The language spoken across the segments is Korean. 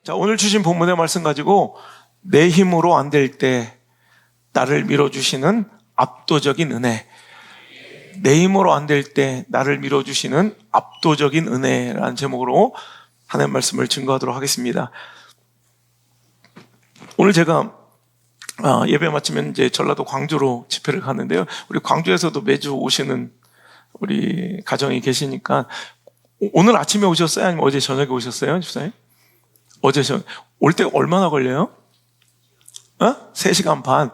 자, 오늘 주신 본문의 말씀 가지고 내 힘으로 안 될 때 나를 밀어주시는 압도적인 은혜, 내 힘으로 안 될 때 나를 밀어주시는 압도적인 은혜라는 제목으로 하나님 말씀을 증거하도록 하겠습니다. 오늘 제가 예배 마치면 이제 전라도 광주로 집회를 가는데요. 우리 광주에서도 매주 오시는 우리 가정이 계시니까 오늘 아침에 오셨어요? 아니면 어제 저녁에 오셨어요? 집사님? 어제 올 때 얼마나 걸려요? 3시간 반.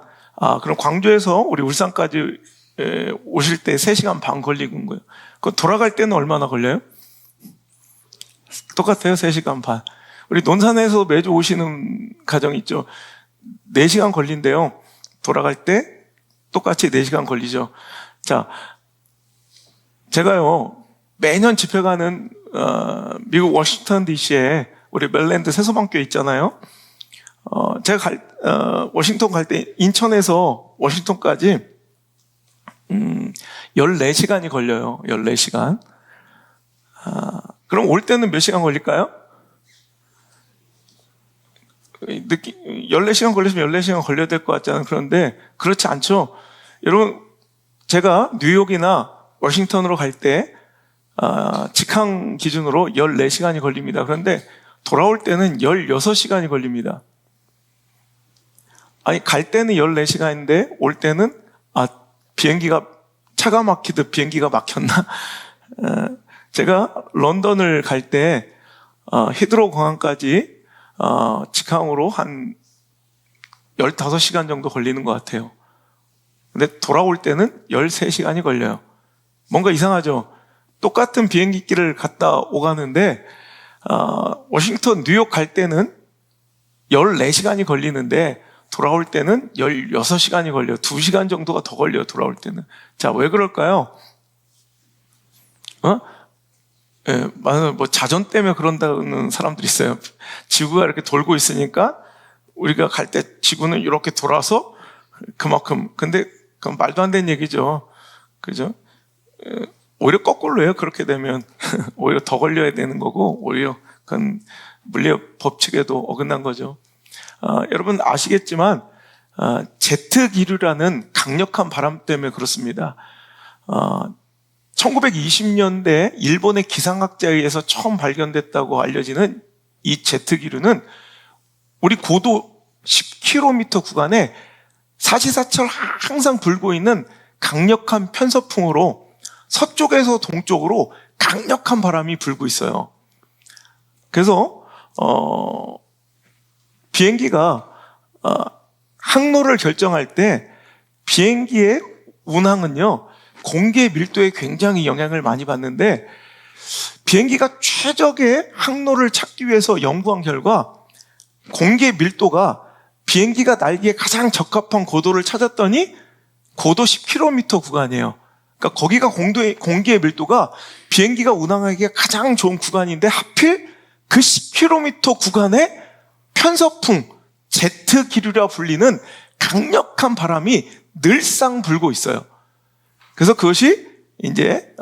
그럼 광주에서 우리 울산까지 오실 때 3시간 반 걸리는 거예요. 그럼 돌아갈 때는 얼마나 걸려요? 똑같아요. 3시간 반. 우리 논산에서 매주 오시는 가정 있죠. 4시간 걸린대요. 돌아갈 때 똑같이 4시간 걸리죠. 자, 제가요, 매년 집회 가는, 미국 워싱턴 DC에 우리 멜랜드 새소방교회 있잖아요. 제가 워싱턴 갈 때 인천에서 워싱턴까지 14시간이 걸려요. 14시간. 그럼 올 때는 몇 시간 걸릴까요? 14시간 걸리시면 14시간 걸려야 될 것 같잖아요. 그런데 그렇지 않죠. 여러분, 제가 뉴욕이나 워싱턴으로 갈 때 직항 기준으로 14시간이 걸립니다. 그런데 돌아올 때는 16시간이 걸립니다. 아니, 갈 때는 14시간인데 올 때는 비행기가 차가 막히듯 비행기가 막혔나? 제가 런던을 갈 때 히드로 공항까지 직항으로 한 15시간 정도 걸리는 것 같아요. 근데 돌아올 때는 13시간이 걸려요. 뭔가 이상하죠? 똑같은 비행기길을 갔다 오가는데 워싱턴, 뉴욕 갈 때는 14시간이 걸리는데 돌아올 때는 16시간이 걸려요. 2시간 정도가 더 걸려요, 돌아올 때는. 자, 왜 그럴까요? 뭐 자전 때문에 그런다는 사람들이 있어요. 지구가 이렇게 돌고 있으니까 우리가 갈 때 지구는 이렇게 돌아서 그만큼. 근데 그건 말도 안 되는 얘기죠. 그죠? 오히려 거꾸로 해요. 그렇게 되면 오히려 더 걸려야 되는 거고, 오히려 그건 물리학 법칙에도 어긋난 거죠. 여러분 아시겠지만 제트 기류라는 강력한 바람 때문에 그렇습니다. 1920년대 일본의 기상학자에 의해서 처음 발견됐다고 알려지는 이 제트 기류는 우리 고도 10km 구간에 사시사철 항상 불고 있는 강력한 편서풍으로 서쪽에서 동쪽으로 강력한 바람이 불고 있어요. 그래서 비행기가 항로를 결정할 때 비행기의 운항은요, 공기의 밀도에 굉장히 영향을 많이 받는데, 비행기가 최적의 항로를 찾기 위해서 연구한 결과 공기의 밀도가 비행기가 날기에 가장 적합한 고도를 찾았더니 고도 10km 구간이에요. 그러니까 거기가 공기의 밀도가 비행기가 운항하기에 가장 좋은 구간인데 하필 그 10km 구간에 편서풍, 제트 기류라 불리는 강력한 바람이 늘상 불고 있어요. 그래서 그것이 이제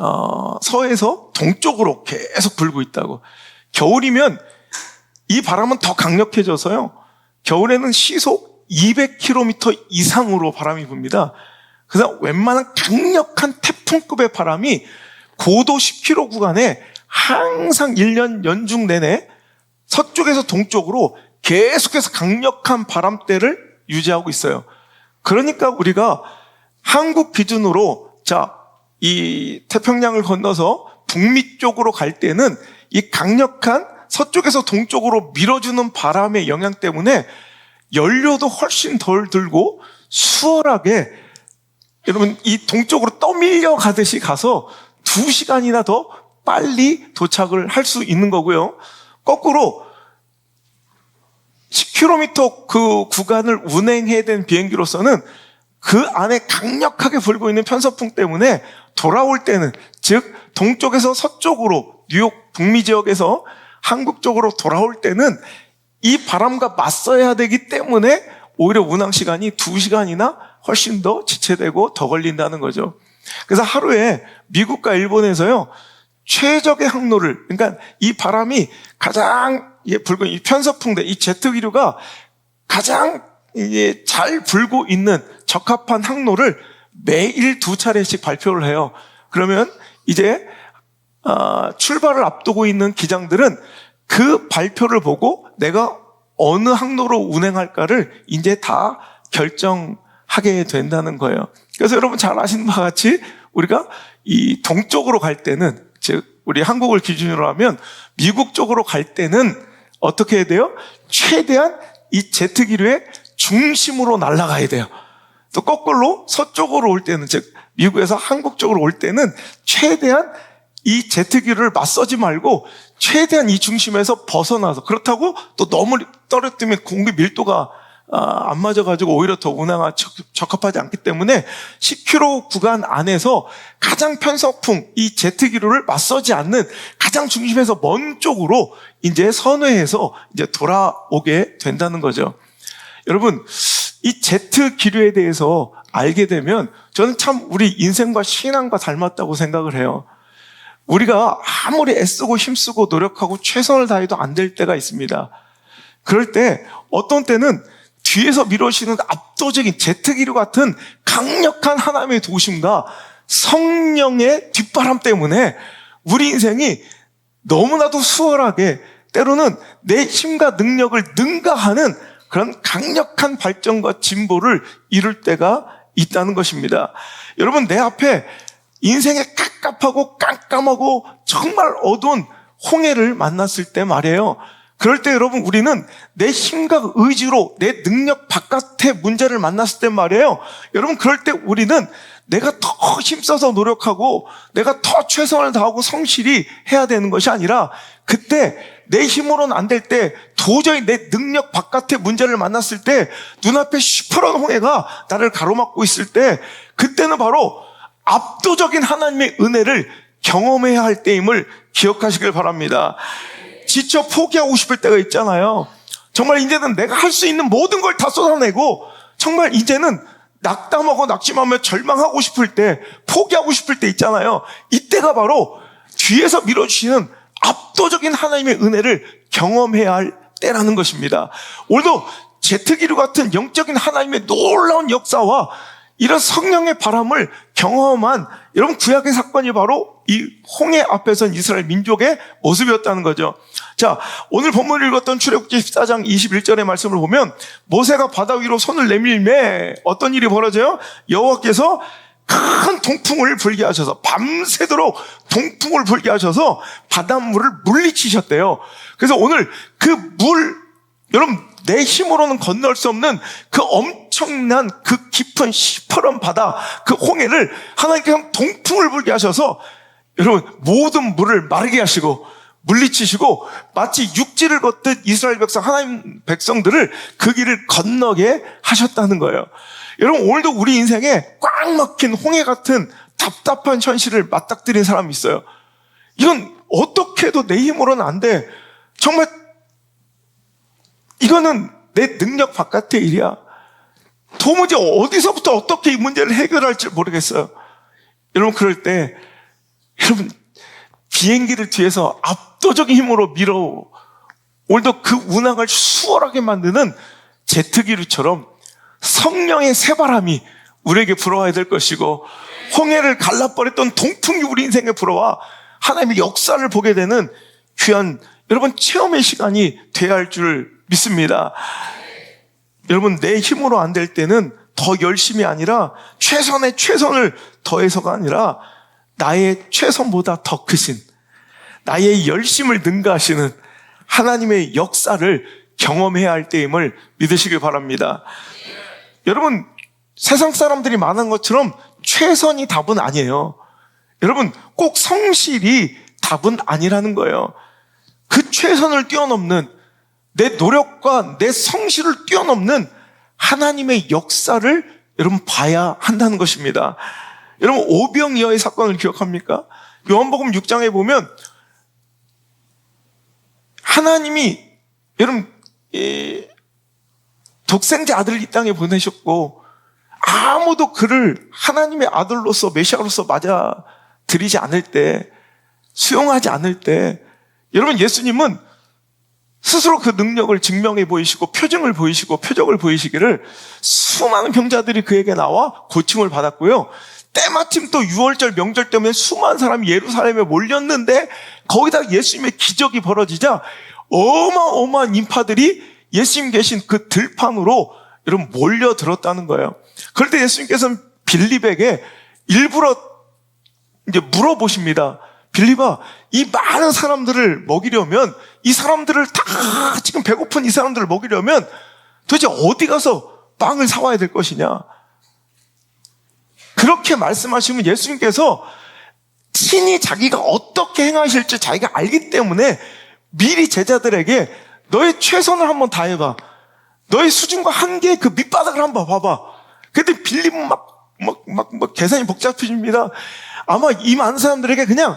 서에서 동쪽으로 계속 불고 있다고. 겨울이면 이 바람은 더 강력해져서요, 겨울에는 시속 200km 이상으로 바람이 붑니다. 그래서 웬만한 강력한 태풍급의 바람이 고도 10km 구간에 항상 1년 연중 내내 서쪽에서 동쪽으로 계속해서 강력한 바람대를 유지하고 있어요. 그러니까 우리가 한국 기준으로 이 태평양을 건너서 북미 쪽으로 갈 때는 이 강력한 서쪽에서 동쪽으로 밀어주는 바람의 영향 때문에 연료도 훨씬 덜 들고 수월하게, 여러분, 이 동쪽으로 떠밀려 가듯이 가서 2시간이나 더 빨리 도착을 할 수 있는 거고요. 거꾸로 10km 그 구간을 운행해야 되는 비행기로서는 그 안에 강력하게 불고 있는 편서풍 때문에 돌아올 때는, 즉 동쪽에서 서쪽으로 뉴욕 북미 지역에서 한국 쪽으로 돌아올 때는 이 바람과 맞서야 되기 때문에 오히려 운항 시간이 2시간이나 훨씬 더 지체되고 더 걸린다는 거죠. 그래서 하루에 미국과 일본에서요, 최적의 항로를, 그러니까 이 바람이 가장 불고, 이 편서풍대, 이 제트기류가 가장 잘 불고 있는 적합한 항로를 매일 2차례씩 발표를 해요. 그러면 이제 출발을 앞두고 있는 기장들은 그 발표를 보고 내가 어느 항로로 운행할까를 이제 다 결정하게 된다는 거예요. 그래서 여러분 잘 아시는 바와 같이 우리가 이 동쪽으로 갈 때는, 즉 우리 한국을 기준으로 하면 미국 쪽으로 갈 때는 어떻게 해야 돼요? 최대한 이 제트기류의 중심으로 날아가야 돼요. 또 거꾸로 서쪽으로 올 때는, 즉 미국에서 한국 쪽으로 올 때는 최대한 이 제트기류를 맞서지 말고 최대한 이 중심에서 벗어나서, 그렇다고 또 너무 떨어뜨리면 공기 밀도가 안 맞아가지고 오히려 더 운항에 적합하지 않기 때문에 10km 구간 안에서 가장 편서풍, 이 제트기류를 맞서지 않는 가장 중심에서 먼 쪽으로 이제 선회해서 이제 돌아오게 된다는 거죠. 여러분, 이 제트기류에 대해서 알게 되면 저는 참 우리 인생과 신앙과 닮았다고 생각을 해요. 우리가 아무리 애쓰고 힘쓰고 노력하고 최선을 다해도 안 될 때가 있습니다. 그럴 때 어떤 때는 뒤에서 밀어주시는 압도적인 제트기류 같은 강력한 하나님의 도우심과 성령의 뒷바람 때문에 우리 인생이 너무나도 수월하게, 때로는 내 힘과 능력을 능가하는 그런 강력한 발전과 진보를 이룰 때가 있다는 것입니다. 여러분, 내 앞에 인생의 깝깝하고 깜깜하고 정말 어두운 홍해를 만났을 때 말이에요. 그럴 때 여러분, 우리는 내 힘과 의지로 내 능력 바깥의 문제를 만났을 때 말이에요. 여러분, 그럴 때 우리는 내가 더 힘써서 노력하고 내가 더 최선을 다하고 성실히 해야 되는 것이 아니라, 그때 내 힘으로는 안 될 때, 도저히 내 능력 바깥의 문제를 만났을 때, 눈앞에 시퍼런 홍해가 나를 가로막고 있을 때, 그때는 바로 압도적인 하나님의 은혜를 경험해야 할 때임을 기억하시길 바랍니다. 지쳐 포기하고 싶을 때가 있잖아요. 정말 이제는 내가 할 수 있는 모든 걸 다 쏟아내고 정말 이제는 낙담하고 낙심하며 절망하고 싶을 때, 포기하고 싶을 때 있잖아요. 이때가 바로 뒤에서 밀어주시는 압도적인 하나님의 은혜를 경험해야 할 때라는 것입니다. 오늘도 제트기류 같은 영적인 하나님의 놀라운 역사와 이런 성령의 바람을 경험한 여러분, 구약의 사건이 바로 이 홍해 앞에선 이스라엘 민족의 모습이었다는 거죠. 자, 오늘 본문을 읽었던 출애굽기 14장 21절의 말씀을 보면 모세가 바다 위로 손을 내밀매 어떤 일이 벌어져요? 여호와께서 큰 동풍을 불게 하셔서, 밤새도록 동풍을 불게 하셔서 바닷물을 물리치셨대요. 그래서 오늘 그 물, 여러분, 내 힘으로는 건널 수 없는 그 엄청난 그 깊은 시퍼런 바다, 그 홍해를 하나님께서 동풍을 불게 하셔서 여러분, 모든 물을 마르게 하시고 물리치시고 마치 육지를 걷듯 이스라엘 백성, 하나님 백성들을 그 길을 건너게 하셨다는 거예요. 여러분, 오늘도 우리 인생에 꽉 막힌 홍해 같은 답답한 현실을 맞닥뜨린 사람이 있어요. 이건 어떻게 해도 내 힘으로는 안 돼. 정말 이거는 내 능력 바깥의 일이야. 도무지 어디서부터 어떻게 이 문제를 해결할지 모르겠어요. 여러분, 그럴 때 여러분, 비행기를 뒤에서 압도적인 힘으로 밀어, 오늘도 그 운항을 수월하게 만드는 제트기류처럼 성령의 새바람이 우리에게 불어와야 될 것이고, 홍해를 갈라버렸던 동풍이 우리 인생에 불어와 하나님의 역사를 보게 되는 귀한 여러분 체험의 시간이 돼야 할 줄 믿습니다. 여러분, 내 힘으로 안 될 때는 더 열심이 아니라 최선의 최선을 더해서가 아니라 나의 최선보다 더 크신, 나의 열심을 능가하시는 하나님의 역사를 경험해야 할 때임을 믿으시길 바랍니다. 여러분, 세상 사람들이 말하는 것처럼 최선이 답은 아니에요. 여러분, 꼭 성실이 답은 아니라는 거예요. 그 최선을 뛰어넘는, 내 노력과 내 성실을 뛰어넘는 하나님의 역사를 여러분 봐야 한다는 것입니다. 여러분, 오병이어의 사건을 기억합니까? 요한복음 6장에 보면 하나님이 여러분 독생자 아들을 이 땅에 보내셨고 아무도 그를 하나님의 아들로서 메시아로서 맞아들이지 않을 때 수용하지 않을 때, 여러분, 예수님은 스스로 그 능력을 증명해 보이시고 표정을 보이시고 표적을 보이시기를 수많은 병자들이 그에게 나와 고침을 받았고요. 때마침 또 6월절 명절 때문에 수많은 사람이 예루살렘에 몰렸는데 거기다 예수님의 기적이 벌어지자 어마어마한 인파들이 예수님 계신 그 들판으로 여러분 몰려들었다는 거예요. 그럴 때 예수님께서는 빌립에게 일부러 이제 물어보십니다. 빌립아, 이 많은 사람들을 먹이려면, 이 사람들을 다 지금 배고픈 이 사람들을 먹이려면 도대체 어디 가서 빵을 사와야 될 것이냐? 그렇게 말씀하시면 예수님께서 친히 자기가 어떻게 행하실지 자기가 알기 때문에 미리 제자들에게 너의 최선을 한번 다해봐. 너의 수준과 한계의 그 밑바닥을 한번 봐봐. 근데 빌립은 막 계산이 복잡해집니다. 아마 이 많은 사람들에게 그냥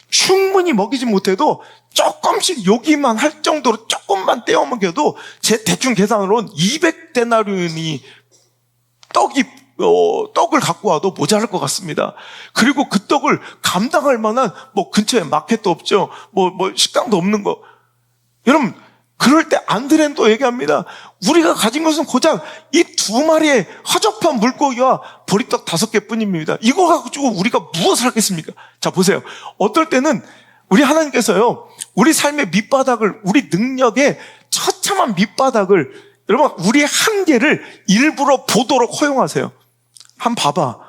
충분히 먹이지 못해도 조금씩 요기만 할 정도로 조금만 떼어 먹여도 제 대충 계산으로는 200데나리온이 떡을 갖고 와도 모자랄 것 같습니다. 그리고 그 떡을 감당할 만한 근처에 마켓도 없죠. 식당도 없는 거. 여러분, 그럴 때 안드레는 또 얘기합니다. 우리가 가진 것은 고작 이 2마리의 허접한 물고기와 보리떡 5개 뿐입니다. 이거 가지고 우리가 무엇을 하겠습니까? 자, 보세요. 어떨 때는 우리 하나님께서요, 우리 삶의 밑바닥을, 우리 능력의 처참한 밑바닥을, 여러분, 우리의 한계를 일부러 보도록 허용하세요. 한번 봐봐.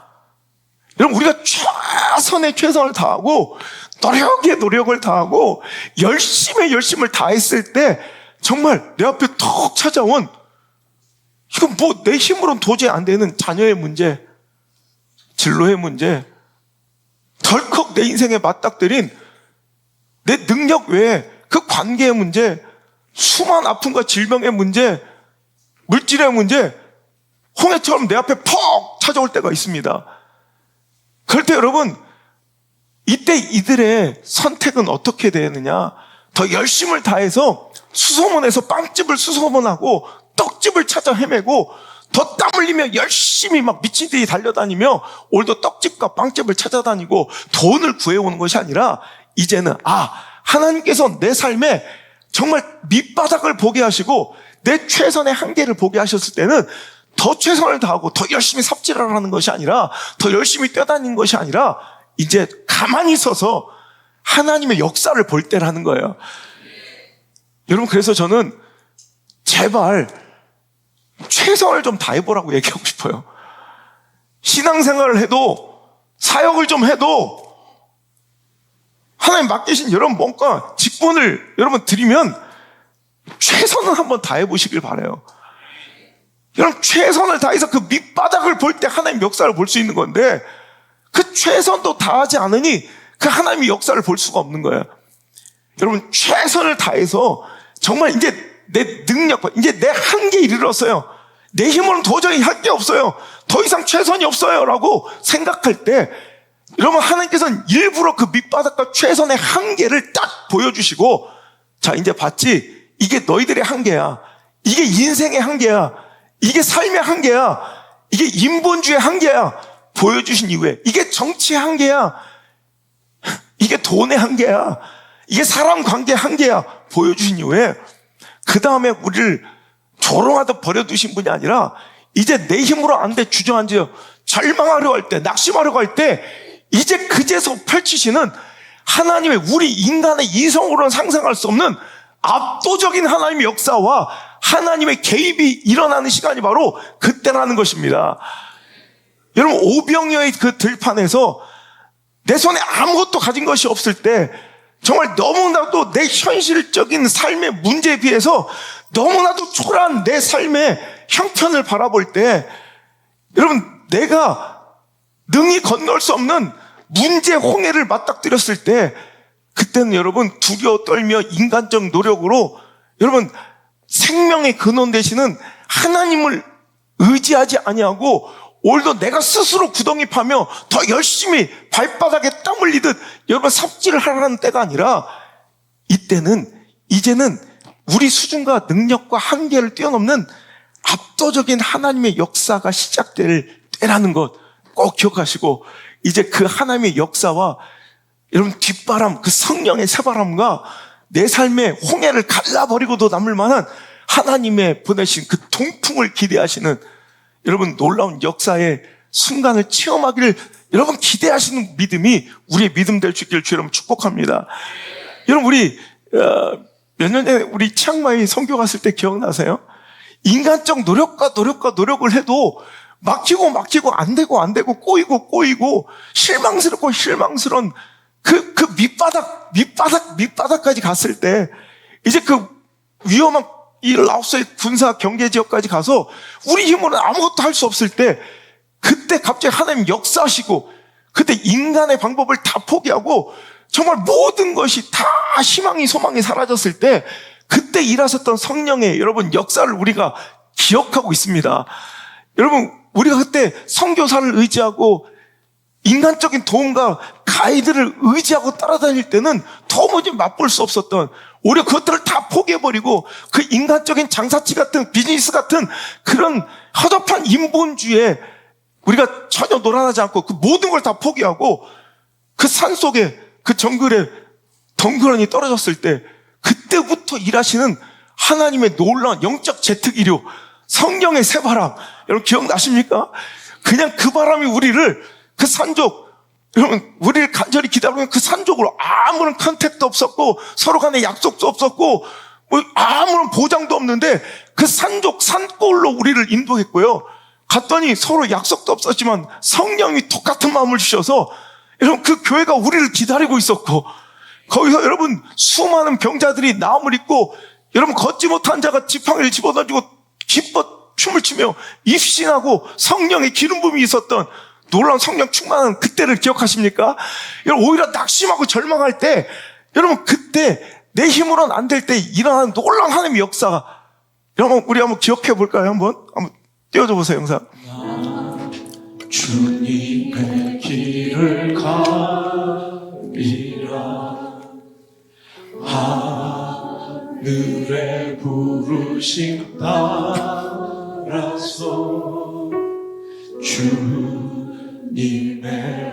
여러분, 우리가 최선의 최선을 다하고, 노력의 노력을 다하고, 열심을 다했을 때, 정말 내 앞에 턱 찾아온, 이건 내 힘으로는 도저히 안 되는 자녀의 문제, 진로의 문제, 덜컥 내 인생에 맞닥뜨린 내 능력 외에 그 관계의 문제, 수많은 아픔과 질병의 문제, 물질의 문제, 홍해처럼 내 앞에 퍽 찾아올 때가 있습니다. 그럴 때 여러분, 이때 이들의 선택은 어떻게 되느냐? 더 열심을 다해서 수소문에서 빵집을 수소문하고 떡집을 찾아 헤매고 더 땀 흘리며 열심히 막 미친 듯이 달려다니며 오늘도 떡집과 빵집을 찾아다니고 돈을 구해오는 것이 아니라 이제는 하나님께서 내 삶에 정말 밑바닥을 보게 하시고 내 최선의 한계를 보게 하셨을 때는 더 최선을 다하고 더 열심히 삽질을 하는 것이 아니라 더 열심히 뛰어다니는 것이 아니라 이제 가만히 서서 하나님의 역사를 볼 때라는 거예요. 여러분, 그래서 저는 제발 최선을 좀 다해보라고 얘기하고 싶어요. 신앙생활을 해도 사역을 좀 해도 하나님 맡기신 여러분 뭔가 직분을 여러분 드리면 최선을 한번 다해보시길 바라요. 여러분, 최선을 다해서 그 밑바닥을 볼 때 하나님 역사를 볼 수 있는 건데 그 최선도 다하지 않으니 그 하나님의 역사를 볼 수가 없는 거예요. 여러분, 최선을 다해서 정말 이제 내 능력, 이제 내 한계에 이르렀어요. 내 힘으로는 도저히 할 게 없어요. 더 이상 최선이 없어요. 라고 생각할 때 여러분, 하나님께서는 일부러 그 밑바닥과 최선의 한계를 딱 보여주시고 자, 이제 봤지? 이게 너희들의 한계야. 이게 인생의 한계야. 이게 삶의 한계야. 이게 인본주의 한계야. 보여주신 이후에 이게 정치의 한계야. 이게 돈의 한계야. 이게 사람 관계의 한계야. 보여주신 이후에 그 다음에 우리를 조롱하듯 버려두신 분이 아니라 이제 내 힘으로 안 돼 주저앉아 절망하려고 할 때, 낙심하려고 할 때 이제 그제서 펼치시는 하나님의 우리 인간의 이성으로는 상상할 수 없는 압도적인 하나님의 역사와 하나님의 개입이 일어나는 시간이 바로 그때라는 것입니다. 여러분, 오병이어의 그 들판에서 내 손에 아무것도 가진 것이 없을 때 정말 너무나도 내 현실적인 삶의 문제에 비해서 너무나도 초라한 내 삶의 형편을 바라볼 때 여러분, 내가 능히 건널 수 없는 문제 홍해를 맞닥뜨렸을 때 그때는 여러분 두려워 떨며 인간적 노력으로 여러분 생명의 근원 되시는 하나님을 의지하지 아니하고 오늘도 내가 스스로 구덩이 파며 더 열심히 발바닥에 땀 흘리듯 여러분 삽질을 하라는 때가 아니라 이제는 우리 수준과 능력과 한계를 뛰어넘는 압도적인 하나님의 역사가 시작될 때라는 것 꼭 기억하시고 이제 그 하나님의 역사와 여러분 뒷바람, 그 성령의 새바람과 내 삶의 홍해를 갈라버리고도 남을 만한 하나님의 보내신 그 동풍을 기대하시는 여러분 놀라운 역사의 순간을 체험하기를 여러분 기대하시는 믿음이 우리의 믿음 될 수 있기를 주 여러분 축복합니다. 여러분 우리 몇 년 전에 우리 치앙마이 선교 갔을 때 기억나세요? 인간적 노력을 해도 막히고 안 되고 꼬이고 실망스러운 그 밑바닥까지 갔을 때 이제 그 위험한 이 라오스의 군사 경계 지역까지 가서 우리 힘으로는 아무것도 할 수 없을 때 그때 갑자기 하나님 역사하시고 그때 인간의 방법을 다 포기하고 정말 모든 것이 다 희망이 소망이 사라졌을 때 그때 일하셨던 성령의 여러분 역사를 우리가 기억하고 있습니다. 여러분 우리가 그때 선교사를 의지하고 인간적인 도움과 가이드를 의지하고 따라다닐 때는 도무지 맛볼 수 없었던 오히려 그것들을 다 포기해버리고 그 인간적인 장사치 같은 비즈니스 같은 그런 허접한 인본주의에 우리가 전혀 놀아나지 않고 그 모든 걸 다 포기하고 그 산속에 그 정글에 덩그러니 떨어졌을 때 그때부터 일하시는 하나님의 놀라운 영적 제트기류 성령의 새바람 여러분 기억나십니까? 그냥 그 바람이 우리를 그 산족 여러분 우리를 간절히 기다리는 그 산족으로 아무런 컨택도 없었고 서로 간에 약속도 없었고 뭐 아무런 보장도 없는데 그 산골로 우리를 인도했고요. 갔더니 서로 약속도 없었지만 성령이 똑같은 마음을 주셔서 여러분 그 교회가 우리를 기다리고 있었고 거기서 여러분 수많은 병자들이 나음을 입고 여러분 걷지 못한 자가 지팡이를 집어던지고 기뻐 춤을 추며 입신하고 성령의 기름 부음이 있었던 놀라운 성령 충만한 그때를 기억하십니까? 여러분 오히려 낙심하고 절망할 때 여러분 그때 내 힘으로는 안 될 때 일어나는 놀라운 하나님의 역사가 여러분 우리 한번 기억해 볼까요? 한번 띄워줘 보세요 영상. 주님의 길을 가리라 하늘의 부르심 따라서 주님의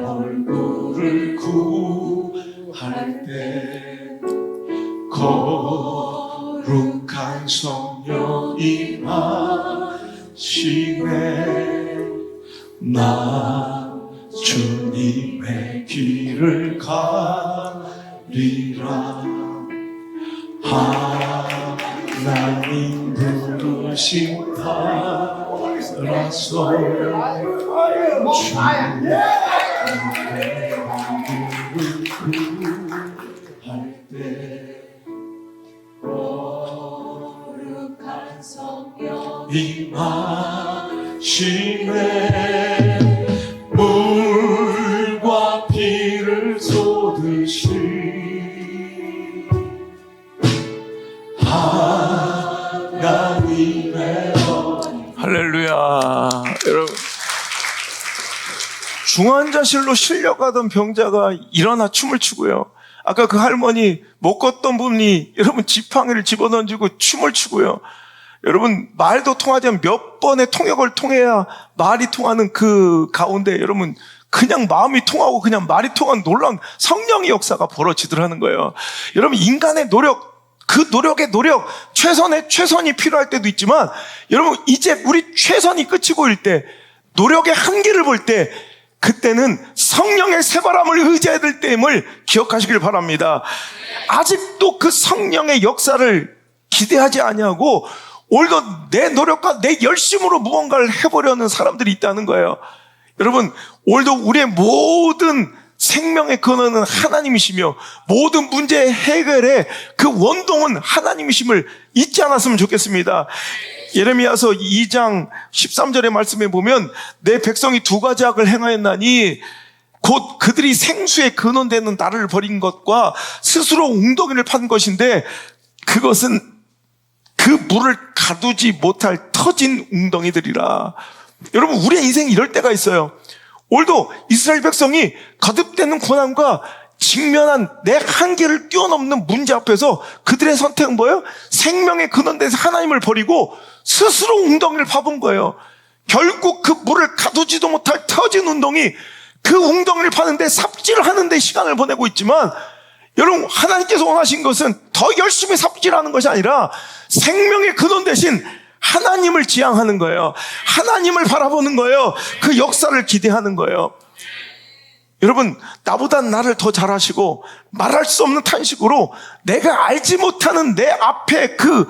얼굴을 구할 때 거룩한 성령 임하시네 나 주님의 길을 가리라 하나님 부르심 따라서 주님의 얼굴을 구할 때 거룩한 성령 임하시네 물과 피를 쏟으시 하나님의 할렐루야. 여러분 중환자실로 실려가던 병자가 일어나 춤을 추고요. 아까 그 할머니 못 걷던 분이 여러분 지팡이를 집어던지고 춤을 추고요. 여러분 말도 통하지 않으면 몇 번의 통역을 통해야 말이 통하는 그 가운데 여러분 그냥 마음이 통하고 그냥 말이 통한 놀라운 성령의 역사가 벌어지더라는 거예요. 여러분 인간의 노력 그 노력의 노력 최선이 필요할 때도 있지만 여러분 이제 우리 최선이 끝이고일 때 노력의 한계를 볼 때 그때는 성령의 새바람을 의지해야 될 때임을 기억하시길 바랍니다. 아직도 그 성령의 역사를 기대하지 아니하고 오히려 내 노력과 내 열심으로 무언가를 해보려는 사람들이 있다는 거예요. 여러분 오늘도 우리의 모든 생명의 근원은 하나님이시며 모든 문제의 해결의 그 원동은 하나님이심을 잊지 않았으면 좋겠습니다. 예레미야서 2장 13절의 말씀에 보면 내 백성이 두 가지 악을 행하였나니 곧 그들이 생수의 근원되는 나를 버린 것과 스스로 웅덩이를 판 것인데 그것은 그 물을 가두지 못할 터진 웅덩이들이라. 여러분 우리의 인생이 이럴 때가 있어요. 오늘도 이스라엘 백성이 거듭되는 고난과 직면한 내 한계를 뛰어넘는 문제 앞에서 그들의 선택은 뭐예요? 생명의 근원에서 하나님을 버리고 스스로 웅덩이를 파본 거예요. 결국 그 물을 가두지도 못할 터진 웅덩이 그 웅덩이를 파는데 삽질을 하는데 시간을 보내고 있지만, 여러분, 하나님께서 원하신 것은 더 열심히 삽질하는 것이 아니라 생명의 근원 대신 하나님을 지향하는 거예요. 하나님을 바라보는 거예요. 그 역사를 기대하는 거예요. 여러분, 나보다 나를 더 잘하시고 말할 수 없는 탄식으로 내가 알지 못하는 내 앞에 그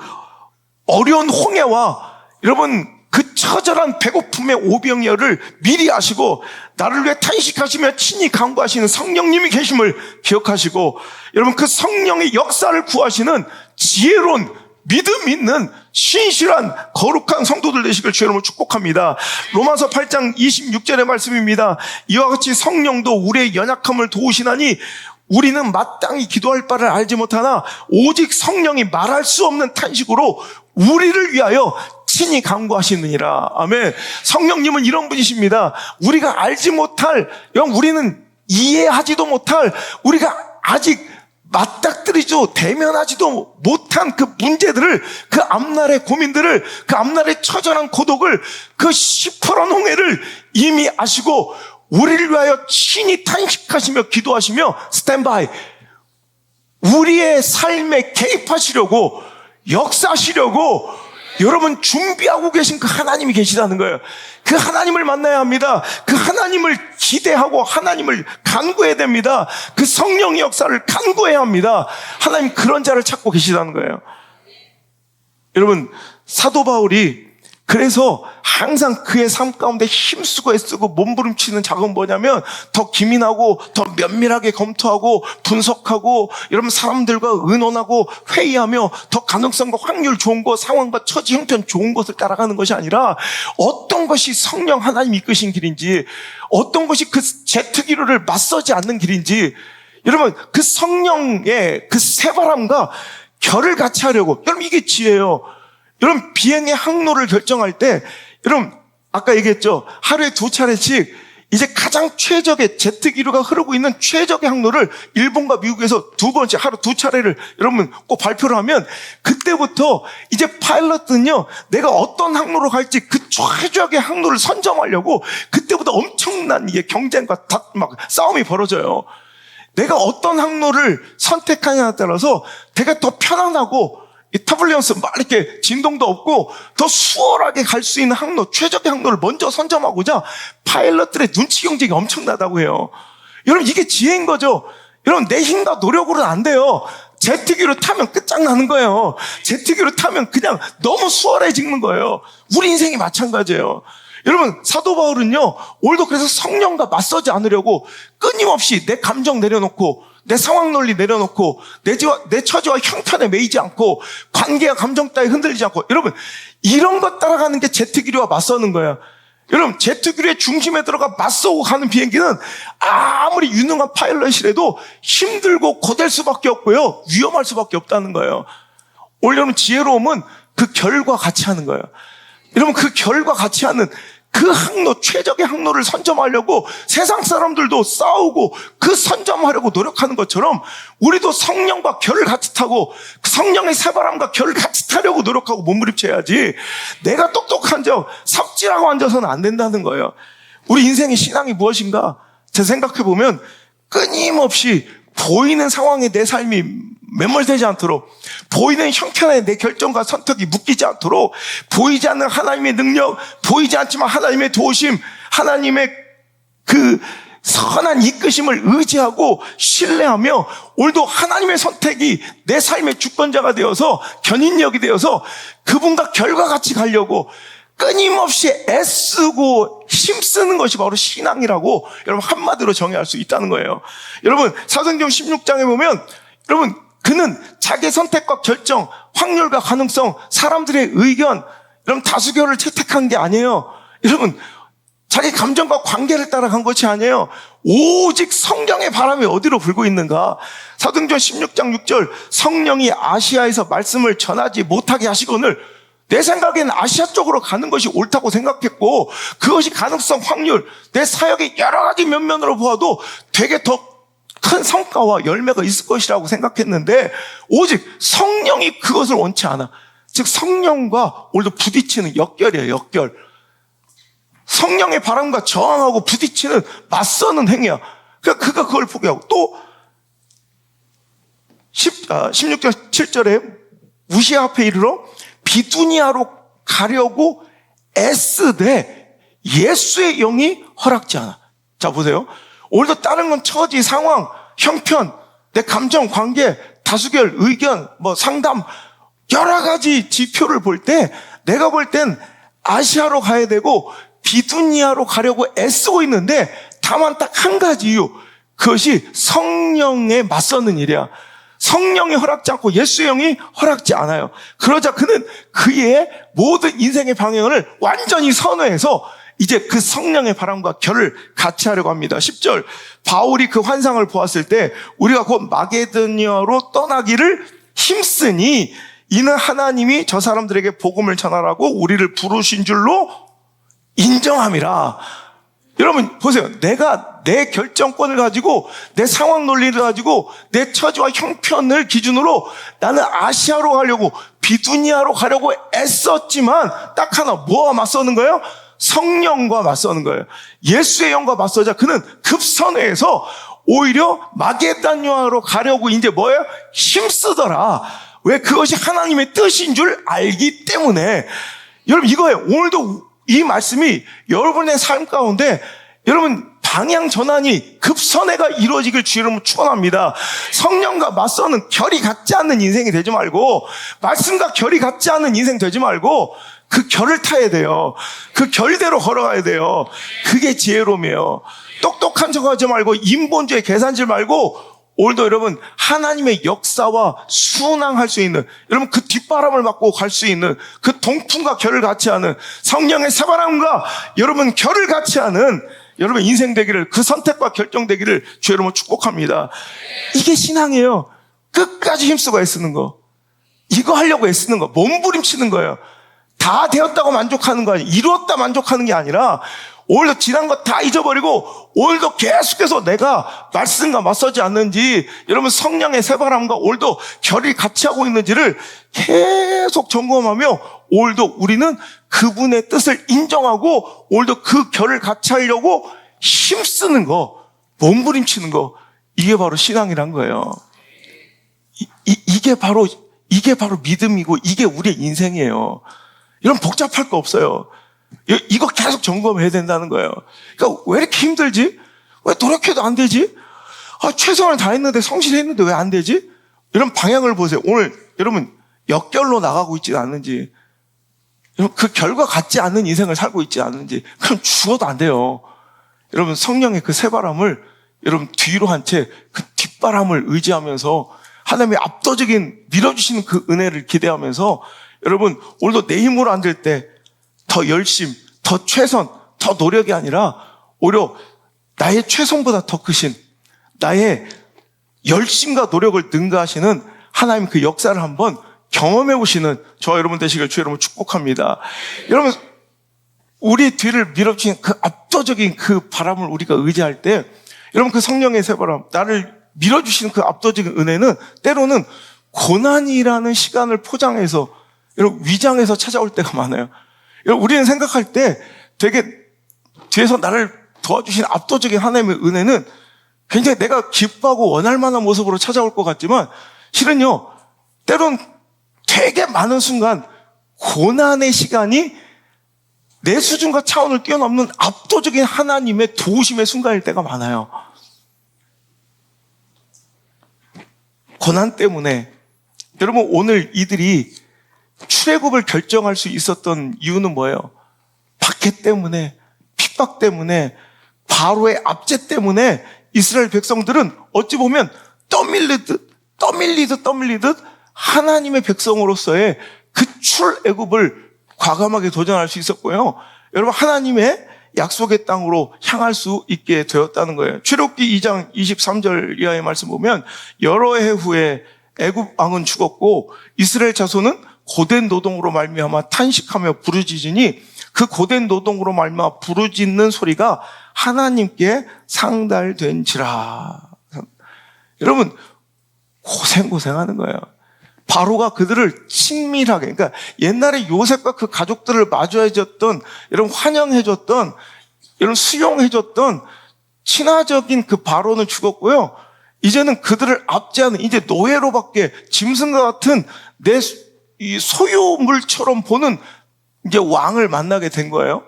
어려운 홍해와 여러분 그 처절한 배고픔의 오병이어를 미리 아시고 나를 위해 탄식하시며 친히 간구하시는 성령님이 계심을 기억하시고, 여러분 그 성령의 역사를 구하시는 지혜로운 믿음 있는 신실한 거룩한 성도들 되시길 주의 이름으로 축복합니다. 로마서 8장 26절의 말씀입니다. 이와 같이 성령도 우리의 연약함을 도우시나니 우리는 마땅히 기도할 바를 알지 못하나 오직 성령이 말할 수 없는 탄식으로 우리를 위하여 친히 간구하시느니라. 아멘. 성령님은 이런 분이십니다. 우리가 알지 못할, 우리는 이해하지도 못할, 우리가 아직 맞닥뜨리지도 대면하지도 못한 그 문제들을, 그 앞날의 고민들을, 그 앞날의 처절한 고독을, 그 시퍼런 홍해를 이미 아시고 우리를 위하여 친히 탄식하시며 기도하시며 스탠바이, 우리의 삶에 개입하시려고, 역사하시려고 여러분 준비하고 계신 그 하나님이 계시다는 거예요. 그 하나님을 만나야 합니다. 그 하나님을 기대하고 하나님을 간구해야 됩니다. 그 성령의 역사를 간구해야 합니다. 하나님 그런 자를 찾고 계시다는 거예요. 여러분, 사도 바울이 그래서 항상 그의 삶 가운데 힘쓰고 애쓰고 몸부림치는 작업은 뭐냐면 더 기민하고 더 면밀하게 검토하고 분석하고, 여러분 사람들과 의논하고 회의하며 더 가능성과 확률 좋은 것, 상황과 처지 형편 좋은 것을 따라가는 것이 아니라 어떤 것이 성령 하나님이 이끄신 길인지, 어떤 것이 그 제트기류를 맞서지 않는 길인지, 여러분 그 성령의 그 새바람과 결을 같이 하려고, 여러분 이게 지혜예요. 여러분 비행의 항로를 결정할 때, 여러분 아까 얘기했죠, 하루에 2차례씩 이제 가장 최적의 제트기류가 흐르고 있는 최적의 항로를 일본과 미국에서 2번째 하루 2차례를 여러분 꼭 발표를 하면, 그때부터 이제 파일럿은요 내가 어떤 항로로 갈지 그 최적의 항로를 선점하려고 그때부터 엄청난 이게 경쟁과 막 싸움이 벌어져요. 내가 어떤 항로를 선택하냐에 따라서 내가 더 편안하고 이 터블리언스 막 이렇게 진동도 없고 더 수월하게 갈 수 있는 항로, 최적의 항로를 먼저 선점하고자 파일럿들의 눈치 경쟁이 엄청나다고 해요. 여러분 이게 지혜인 거죠. 여러분 내 힘과 노력으로는 안 돼요. 제트기로 타면 끝장나는 거예요. 제트기로 타면 그냥 너무 수월해지는 거예요. 우리 인생이 마찬가지예요. 여러분 사도 바울은요 오늘도 그래서 성령과 맞서지 않으려고 끊임없이 내 감정 내려놓고, 내 상황 논리 내려놓고, 내 처지와 형편에 매이지 않고, 관계와 감정 따위 흔들리지 않고, 여러분 이런 것 따라가는 게 제트기류와 맞서는 거예요. 여러분 제트기류의 중심에 들어가 맞서고 가는 비행기는 아무리 유능한 파일럿이라도 힘들고 고될 수밖에 없고요, 위험할 수밖에 없다는 거예요. 오늘 여러분 지혜로움은 그 결과 같이 하는 거예요. 여러분 그 결과 같이 하는 그 항로, 최적의 항로를 선점하려고 세상 사람들도 싸우고 그 선점하려고 노력하는 것처럼 우리도 성령과 결을 같이 타고 그 성령의 새바람과 결을 같이 타려고 노력하고 몸부림쳐야지, 내가 똑똑한 척 삽질하고 앉아서는 안 된다는 거예요. 우리 인생의 신앙이 무엇인가? 제 생각해보면 끊임없이 보이는 상황에 내 삶이 매몰되지 않도록, 보이는 형편에 내 결정과 선택이 묶이지 않도록, 보이지 않는 하나님의 능력, 보이지 않지만 하나님의 도우심, 하나님의 그 선한 이끄심을 의지하고 신뢰하며 오늘도 하나님의 선택이 내 삶의 주권자가 되어서, 견인력이 되어서 그분과 결과같이 가려고 끊임없이 애쓰고 힘쓰는 것이 바로 신앙이라고 여러분 한마디로 정의할 수 있다는 거예요. 여러분 사도행전 16장에 보면, 여러분 그는 자기 선택과 결정, 확률과 가능성, 사람들의 의견, 여러분 다수결을 채택한 게 아니에요. 여러분 자기 감정과 관계를 따라간 것이 아니에요. 오직 성령의 바람이 어디로 불고 있는가? 사도행전 16장 6절, 성령이 아시아에서 말씀을 전하지 못하게 하시거늘, 내 생각에는 아시아 쪽으로 가는 것이 옳다고 생각했고, 그것이 가능성, 확률, 내 사역의 여러 가지 면면으로 보아도 되게 더 큰 성과와 열매가 있을 것이라고 생각했는데, 오직 성령이 그것을 원치 않아. 즉 성령과 오늘도 부딪히는 역결이에요. 역결. 성령의 바람과 저항하고 부딪히는 맞서는 행위야. 그러니까 그가 그걸 포기하고 또 16절 7절에 무시아 앞에 이르러 비두니아로 가려고 애쓰되 예수의 영이 허락지 않아. 자, 보세요. 오늘도 다른 건 처지, 상황, 형편, 내 감정, 관계, 다수결, 의견, 상담, 여러 가지 지표를 볼 때 내가 볼 땐 아시아로 가야 되고 비두니아로 가려고 애쓰고 있는데 다만 딱 한 가지 이유. 그것이 성령에 맞서는 일이야. 성령이 허락지 않고 예수의 영이 허락지 않아요. 그러자 그는 그의 모든 인생의 방향을 완전히 선회해서 이제 그 성령의 바람과 결을 같이 하려고 합니다. 10절 바울이 그 환상을 보았을 때 우리가 곧 마게도니아로 떠나기를 힘쓰니 이는 하나님이 저 사람들에게 복음을 전하라고 우리를 부르신 줄로 인정함이라. 여러분 보세요. 내가 내 결정권을 가지고 내 상황 논리를 가지고 내 처지와 형편을 기준으로 나는 아시아로 가려고 비두니아로 가려고 애썼지만 딱 하나 뭐와 맞서는 거예요? 성령과 맞서는 거예요. 예수의 영과 맞서자 그는 급선회해서 오히려 마게도니아로 가려고 이제 뭐예요? 힘쓰더라. 왜? 그것이 하나님의 뜻인 줄 알기 때문에. 여러분 이거예요. 오늘도 이 말씀이 여러분의 삶 가운데 여러분 방향 전환이 급선회가 이루어지길 주의 이름으로 축원합니다. 성령과 맞서는 결이 같지 않는 인생이 되지 말고 말씀과 결이 같지 않은 인생 되지 말고 그 결을 타야 돼요. 그 결대로 걸어가야 돼요. 그게 지혜로움이에요. 똑똑한 척하지 말고 인본주의 계산질 말고 오늘도 여러분 하나님의 역사와 순항할 수 있는 여러분 그 뒷바람을 맞고 갈 수 있는 그 동풍과 결을 같이 하는 성령의 새바람과 여러분 결을 같이 하는 여러분 인생 되기를 그 선택과 결정 되기를 주의 이름으로 축복합니다. 이게 신앙이에요. 끝까지 힘쓰고 애쓰는 거. 이거 하려고 애쓰는 거. 몸부림치는 거예요. 다 되었다고 만족하는 거 아니에요. 이루었다 만족하는 게 아니라 오늘도 지난 거 다 잊어버리고 오늘도 계속해서 내가 말씀과 맞서지 않는지 여러분 성령의 새바람과 오늘도 결이 같이 하고 있는지를 계속 점검하며 오늘도 우리는 그분의 뜻을 인정하고 오늘도 그 결을 같이 하려고 힘쓰는 거, 몸부림치는 거, 이게 바로 신앙이란 거예요. 이게 바로 믿음이고 이게 우리의 인생이에요. 이런 복잡할 거 없어요. 이거 계속 점검해야 된다는 거예요. 그러니까 왜 이렇게 힘들지? 왜 노력해도 안 되지? 최선을 다했는데 성실했는데 왜 안 되지? 이런 방향을 보세요. 오늘 여러분 역결로 나가고 있지 않는지, 여러분 그 결과 같지 않는 인생을 살고 있지 않는지, 그럼 죽어도 안 돼요. 여러분 성령의 그 새바람을 여러분 뒤로 한 채 그 뒷바람을 의지하면서 하나님의 압도적인 밀어주시는 그 은혜를 기대하면서 여러분 오늘도 내 힘으로 안 될 때 더 열심, 더 최선, 더 노력이 아니라 오히려 나의 최선보다 더 크신 나의 열심과 노력을 능가하시는 하나님 그 역사를 한번 경험해 보시는 저와 여러분 되시길 주의 이름으로 축복합니다. 여러분 우리 뒤를 밀어주신 그 압도적인 그 바람을 우리가 의지할 때 여러분 그 성령의 새바람 나를 밀어주시는 그 압도적인 은혜는 때로는 고난이라는 시간을 포장해서 여러분 위장해서 찾아올 때가 많아요. 여러분 우리는 생각할 때 되게 뒤에서 나를 도와주신 압도적인 하나님의 은혜는 굉장히 내가 기뻐하고 원할 만한 모습으로 찾아올 것 같지만 실은요 때론 되게 많은 순간 고난의 시간이 내 수준과 차원을 뛰어넘는 압도적인 하나님의 도우심의 순간일 때가 많아요. 고난 때문에 여러분 오늘 이들이 출애굽을 결정할 수 있었던 이유는 뭐예요? 박해 때문에, 핍박 때문에, 바로의 압제 때문에 이스라엘 백성들은 어찌 보면 떠밀리듯 하나님의 백성으로서의 그 출애굽을 과감하게 도전할 수 있었고요. 여러분 하나님의 약속의 땅으로 향할 수 있게 되었다는 거예요. 출애굽기 2장 23절 이하의 말씀 보면 여러 해 후에 애굽 왕은 죽었고 이스라엘 자손은 고된 노동으로 말미암아 탄식하며 부르짖으니 그 고된 노동으로 말미암아 부르짖는 소리가 하나님께 상달된지라. 여러분 고생하는 거예요. 바로가 그들을 친밀하게, 그러니까 옛날에 요셉과 그 가족들을 마주해줬던, 이런 환영해줬던, 이런 수용해줬던 친화적인 그 바로는 죽었고요. 이제는 그들을 압제하는, 이제 노예로밖에, 짐승과 같은 이 소유물처럼 보는 이제 왕을 만나게 된 거예요.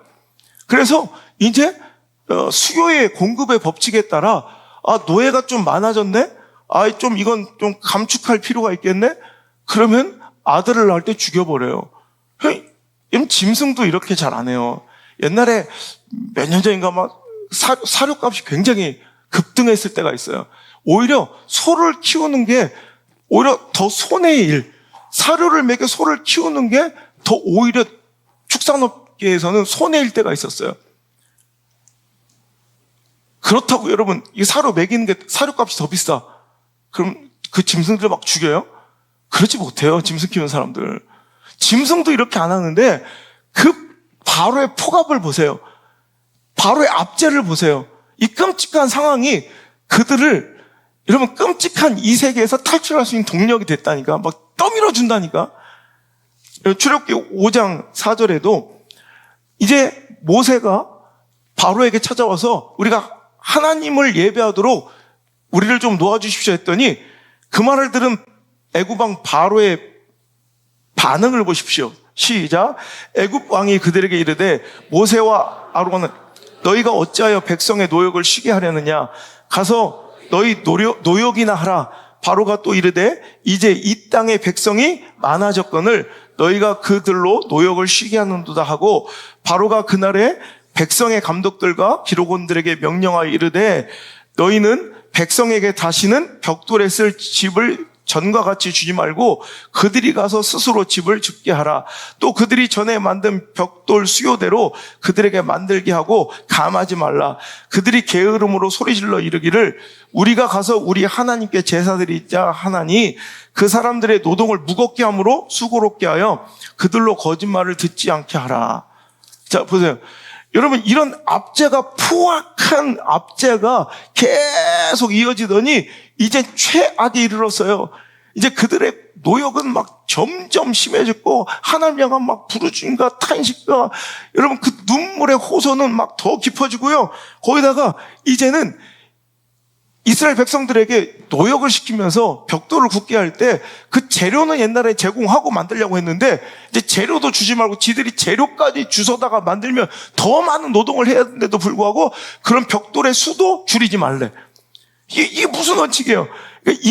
그래서 이제 수요의 공급의 법칙에 따라 노예가 좀 많아졌네? 좀 이건 좀 감축할 필요가 있겠네? 그러면 아들을 낳을 때 죽여버려요. 이런 짐승도 이렇게 잘 안 해요. 옛날에 몇 년 전인가 막 사료값이 굉장히 급등했을 때가 있어요. 오히려 소를 키우는 게 오히려 더 손해의 일. 사료를 먹여 소를 키우는 게 더 오히려 축산업계에서는 손해일 때가 있었어요. 그렇다고 여러분, 이 사료 먹이는 게 사료값이 더 비싸. 그럼 그 짐승들 막 죽여요? 그러지 못해요, 짐승 키우는 사람들. 짐승도 이렇게 안 하는데 그 바로의 폭압을 보세요. 바로의 압제를 보세요. 이 끔찍한 상황이 그들을, 여러분, 끔찍한 이 세계에서 탈출할 수 있는 동력이 됐다니까. 막 떠밀어 준다니까. 출애굽기 5장 4절에도 이제 모세가 바로에게 찾아와서 우리가 하나님을 예배하도록 우리를 좀 놓아주십시오 했더니 그 말을 들은 애굽왕 바로의 반응을 보십시오. 시작. 애굽 왕이 그들에게 이르되 모세와 아론은 너희가 어찌하여 백성의 노역을 쉬게 하려느냐? 가서 너희 노역이나 하라. 바로가 또 이르되 이제 이 땅의 백성이 많아졌거늘 너희가 그들로 노역을 쉬게 하는도다 하고, 바로가 그날에 백성의 감독들과 기록원들에게 명령하여 이르되 너희는 백성에게 다시는 벽돌에 쓸 집을 전과 같이 주지 말고 그들이 가서 스스로 집을 짓게 하라. 또 그들이 전에 만든 벽돌 수요대로 그들에게 만들게 하고 감하지 말라. 그들이 게으름으로 소리질러 이르기를 우리가 가서 우리 하나님께 제사드리자 하나니 그 사람들의 노동을 무겁게 함으로 수고롭게 하여 그들로 거짓말을 듣지 않게 하라. 자, 보세요. 여러분, 이런 압제가, 포악한 압제가 계속 이어지더니 이제 최악에 이르렀어요. 이제 그들의 노역은 막 점점 심해졌고 하나님 향한 막 부르짖음과 탄식과 여러분 그 눈물의 호소는 막 더 깊어지고요. 거기다가 이제는 이스라엘 백성들에게 노역을 시키면서 벽돌을 굽게 할 때 그 재료는 옛날에 제공하고 만들려고 했는데 이제 재료도 주지 말고 지들이 재료까지 주워다가 만들면 더 많은 노동을 해야 되는데도 불구하고 그런 벽돌의 수도 줄이지 말래. 이게 무슨 원칙이에요? 그러니까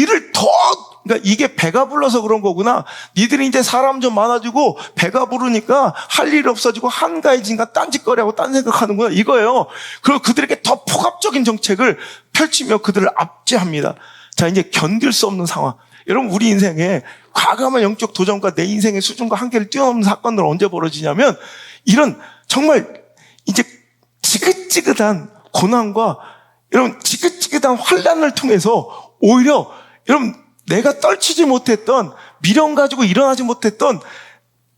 그러니까 이게 배가 불러서 그런 거구나. 니들이 이제 사람 좀 많아지고 배가 부르니까 할 일 없어지고 한가해지니까 딴짓거리하고 딴 생각하는구나, 이거예요. 그리고 그들에게 더 폭압적인 정책을 펼치며 그들을 압제합니다. 자, 이제 견딜 수 없는 상황. 여러분, 우리 인생에 과감한 영적 도전과 내 인생의 수준과 한계를 뛰어넘는 사건들은 언제 벌어지냐면 이런 정말 이제 지긋지긋한 고난과 여러분 지긋지긋한 환난을 통해서 오히려 여러분 내가 떨치지 못했던, 미련 가지고 일어나지 못했던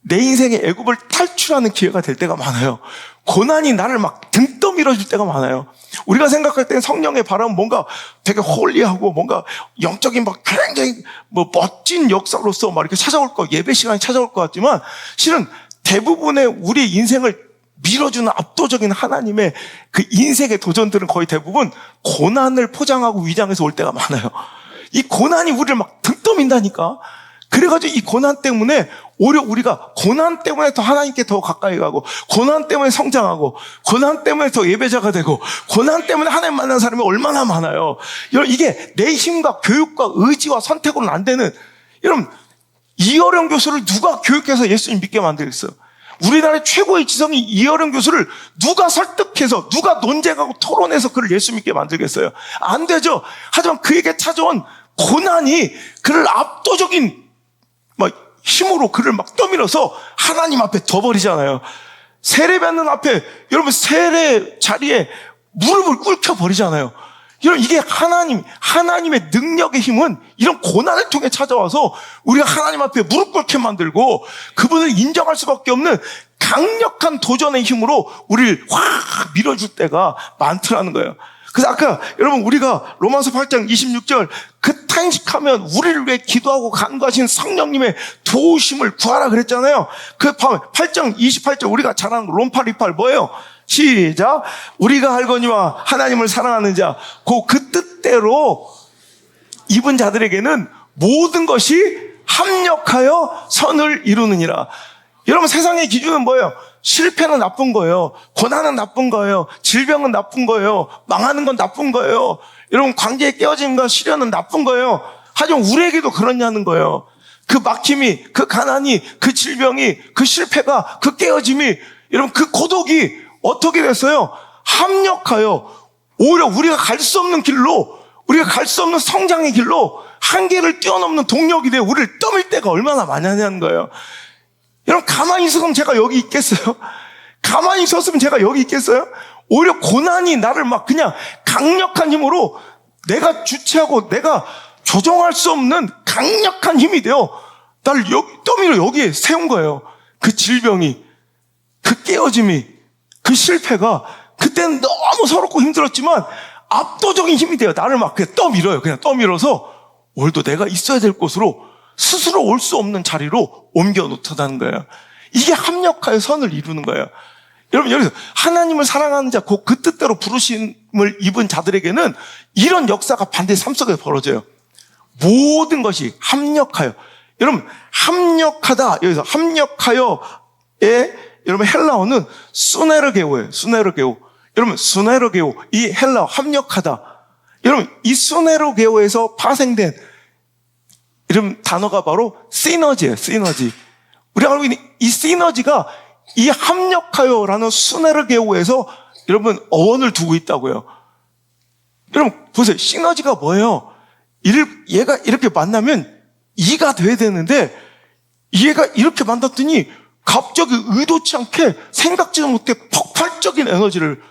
내 인생의 애굽을 탈출하는 기회가 될 때가 많아요. 고난이 나를 막 등 떠밀어줄 때가 많아요. 우리가 생각할 때는 성령의 바람은 뭔가 되게 홀리하고 뭔가 영적인 막 굉장히 멋진 역사로서 막 이렇게 찾아올 거, 예배 시간이 찾아올 것 같지만 실은 대부분의 우리 인생을 밀어주는 압도적인 하나님의 그 인생의 도전들은 거의 대부분 고난을 포장하고 위장해서 올 때가 많아요. 이 고난이 우리를 막 등 떠민다니까. 그래가지고 이 고난 때문에 오히려 우리가 고난 때문에 더 하나님께 더 가까이 가고, 고난 때문에 성장하고, 고난 때문에 더 예배자가 되고, 고난 때문에 하나님 만난 사람이 얼마나 많아요. 여러분, 이게 내 힘과 교육과 의지와 선택으로는 안 되는, 여러분, 이어령 교수를 누가 교육해서 예수님 믿게 만들겠어요? 우리나라의 최고의 지성이 이어령 교수를 누가 설득해서, 누가 논쟁하고 토론해서 그를 예수 믿게 만들겠어요? 안 되죠. 하지만 그에게 찾아온 고난이 그를 압도적인 힘으로 그를 막 떠밀어서 하나님 앞에 둬버리잖아요. 세례받는 앞에 여러분 세례 자리에 무릎을 꿇혀 버리잖아요. 여러분, 이게 하나님의 능력의 힘은 이런 고난을 통해 찾아와서 우리가 하나님 앞에 무릎 꿇게 만들고 그분을 인정할 수밖에 없는 강력한 도전의 힘으로 우리를 확 밀어줄 때가 많더라는 거예요. 그래서 아까 여러분 우리가 로마서 8장 26절 그 탄식하면 우리를 위해 기도하고 간구하신 성령님의 도우심을 구하라 그랬잖아요. 그 8장 28절 우리가 잘 아는 롬파 리팔 뭐예요? 시작. 우리가 알거니와 하나님을 사랑하는 자 그 뜻대로 입은 자들에게는 모든 것이 합력하여 선을 이루느니라. 여러분 세상의 기준은 뭐예요? 실패는 나쁜 거예요. 고난은 나쁜 거예요. 질병은 나쁜 거예요. 망하는 건 나쁜 거예요. 여러분 관계의 깨어짐과 시련은 나쁜 거예요. 하지만 우리에게도 그렇냐는 거예요. 그 막힘이, 그 가난이, 그 질병이, 그 실패가, 그 깨어짐이, 여러분 그 고독이 어떻게 됐어요? 합력하여 오히려 우리가 갈 수 없는 길로, 우리가 갈 수 없는 성장의 길로 한계를 뛰어넘는 동력이 되어 우리를 떠밀 때가 얼마나 많냐는 거예요. 여러분 가만히 있었으면 제가 여기 있겠어요? 가만히 있었으면 제가 여기 있겠어요? 오히려 고난이 나를 막 그냥 강력한 힘으로 내가 주체하고 내가 조정할 수 없는 강력한 힘이 되어 나를 떠밀어 여기에 세운 거예요. 그 질병이, 그 깨어짐이, 그 실패가 그때는 너무 서럽고 힘들었지만 압도적인 힘이 돼요. 나를 막 그냥 떠밀어요. 그냥 떠밀어서 오늘도 내가 있어야 될 곳으로 스스로 올 수 없는 자리로 옮겨 놓다는 거예요. 이게 합력하여 선을 이루는 거예요. 여러분 여기서 하나님을 사랑하는 자, 그 뜻대로 부르심을 입은 자들에게는 이런 역사가 반드시 삶 속에 벌어져요. 모든 것이 합력하여. 여러분 합력하다, 여기서 합력하여의 여러분 헬라어는 수네르게오예요. 수네르게오. 여러분 수네르게오, 이 헬라어 합력하다. 여러분 이 수네르게오에서 파생된 이런 단어가 바로 시너지예요. 시너지. 우리가 알고 있는 이 시너지가 이 합력하여라는 수네르게오에서 여러분 어원을 두고 있다고요. 여러분 보세요. 시너지가 뭐예요? 얘가 이렇게 만나면 이가 돼야 되는데 얘가 이렇게 만났더니 갑자기 의도치 않게 생각지도 못해 폭발적인 에너지를,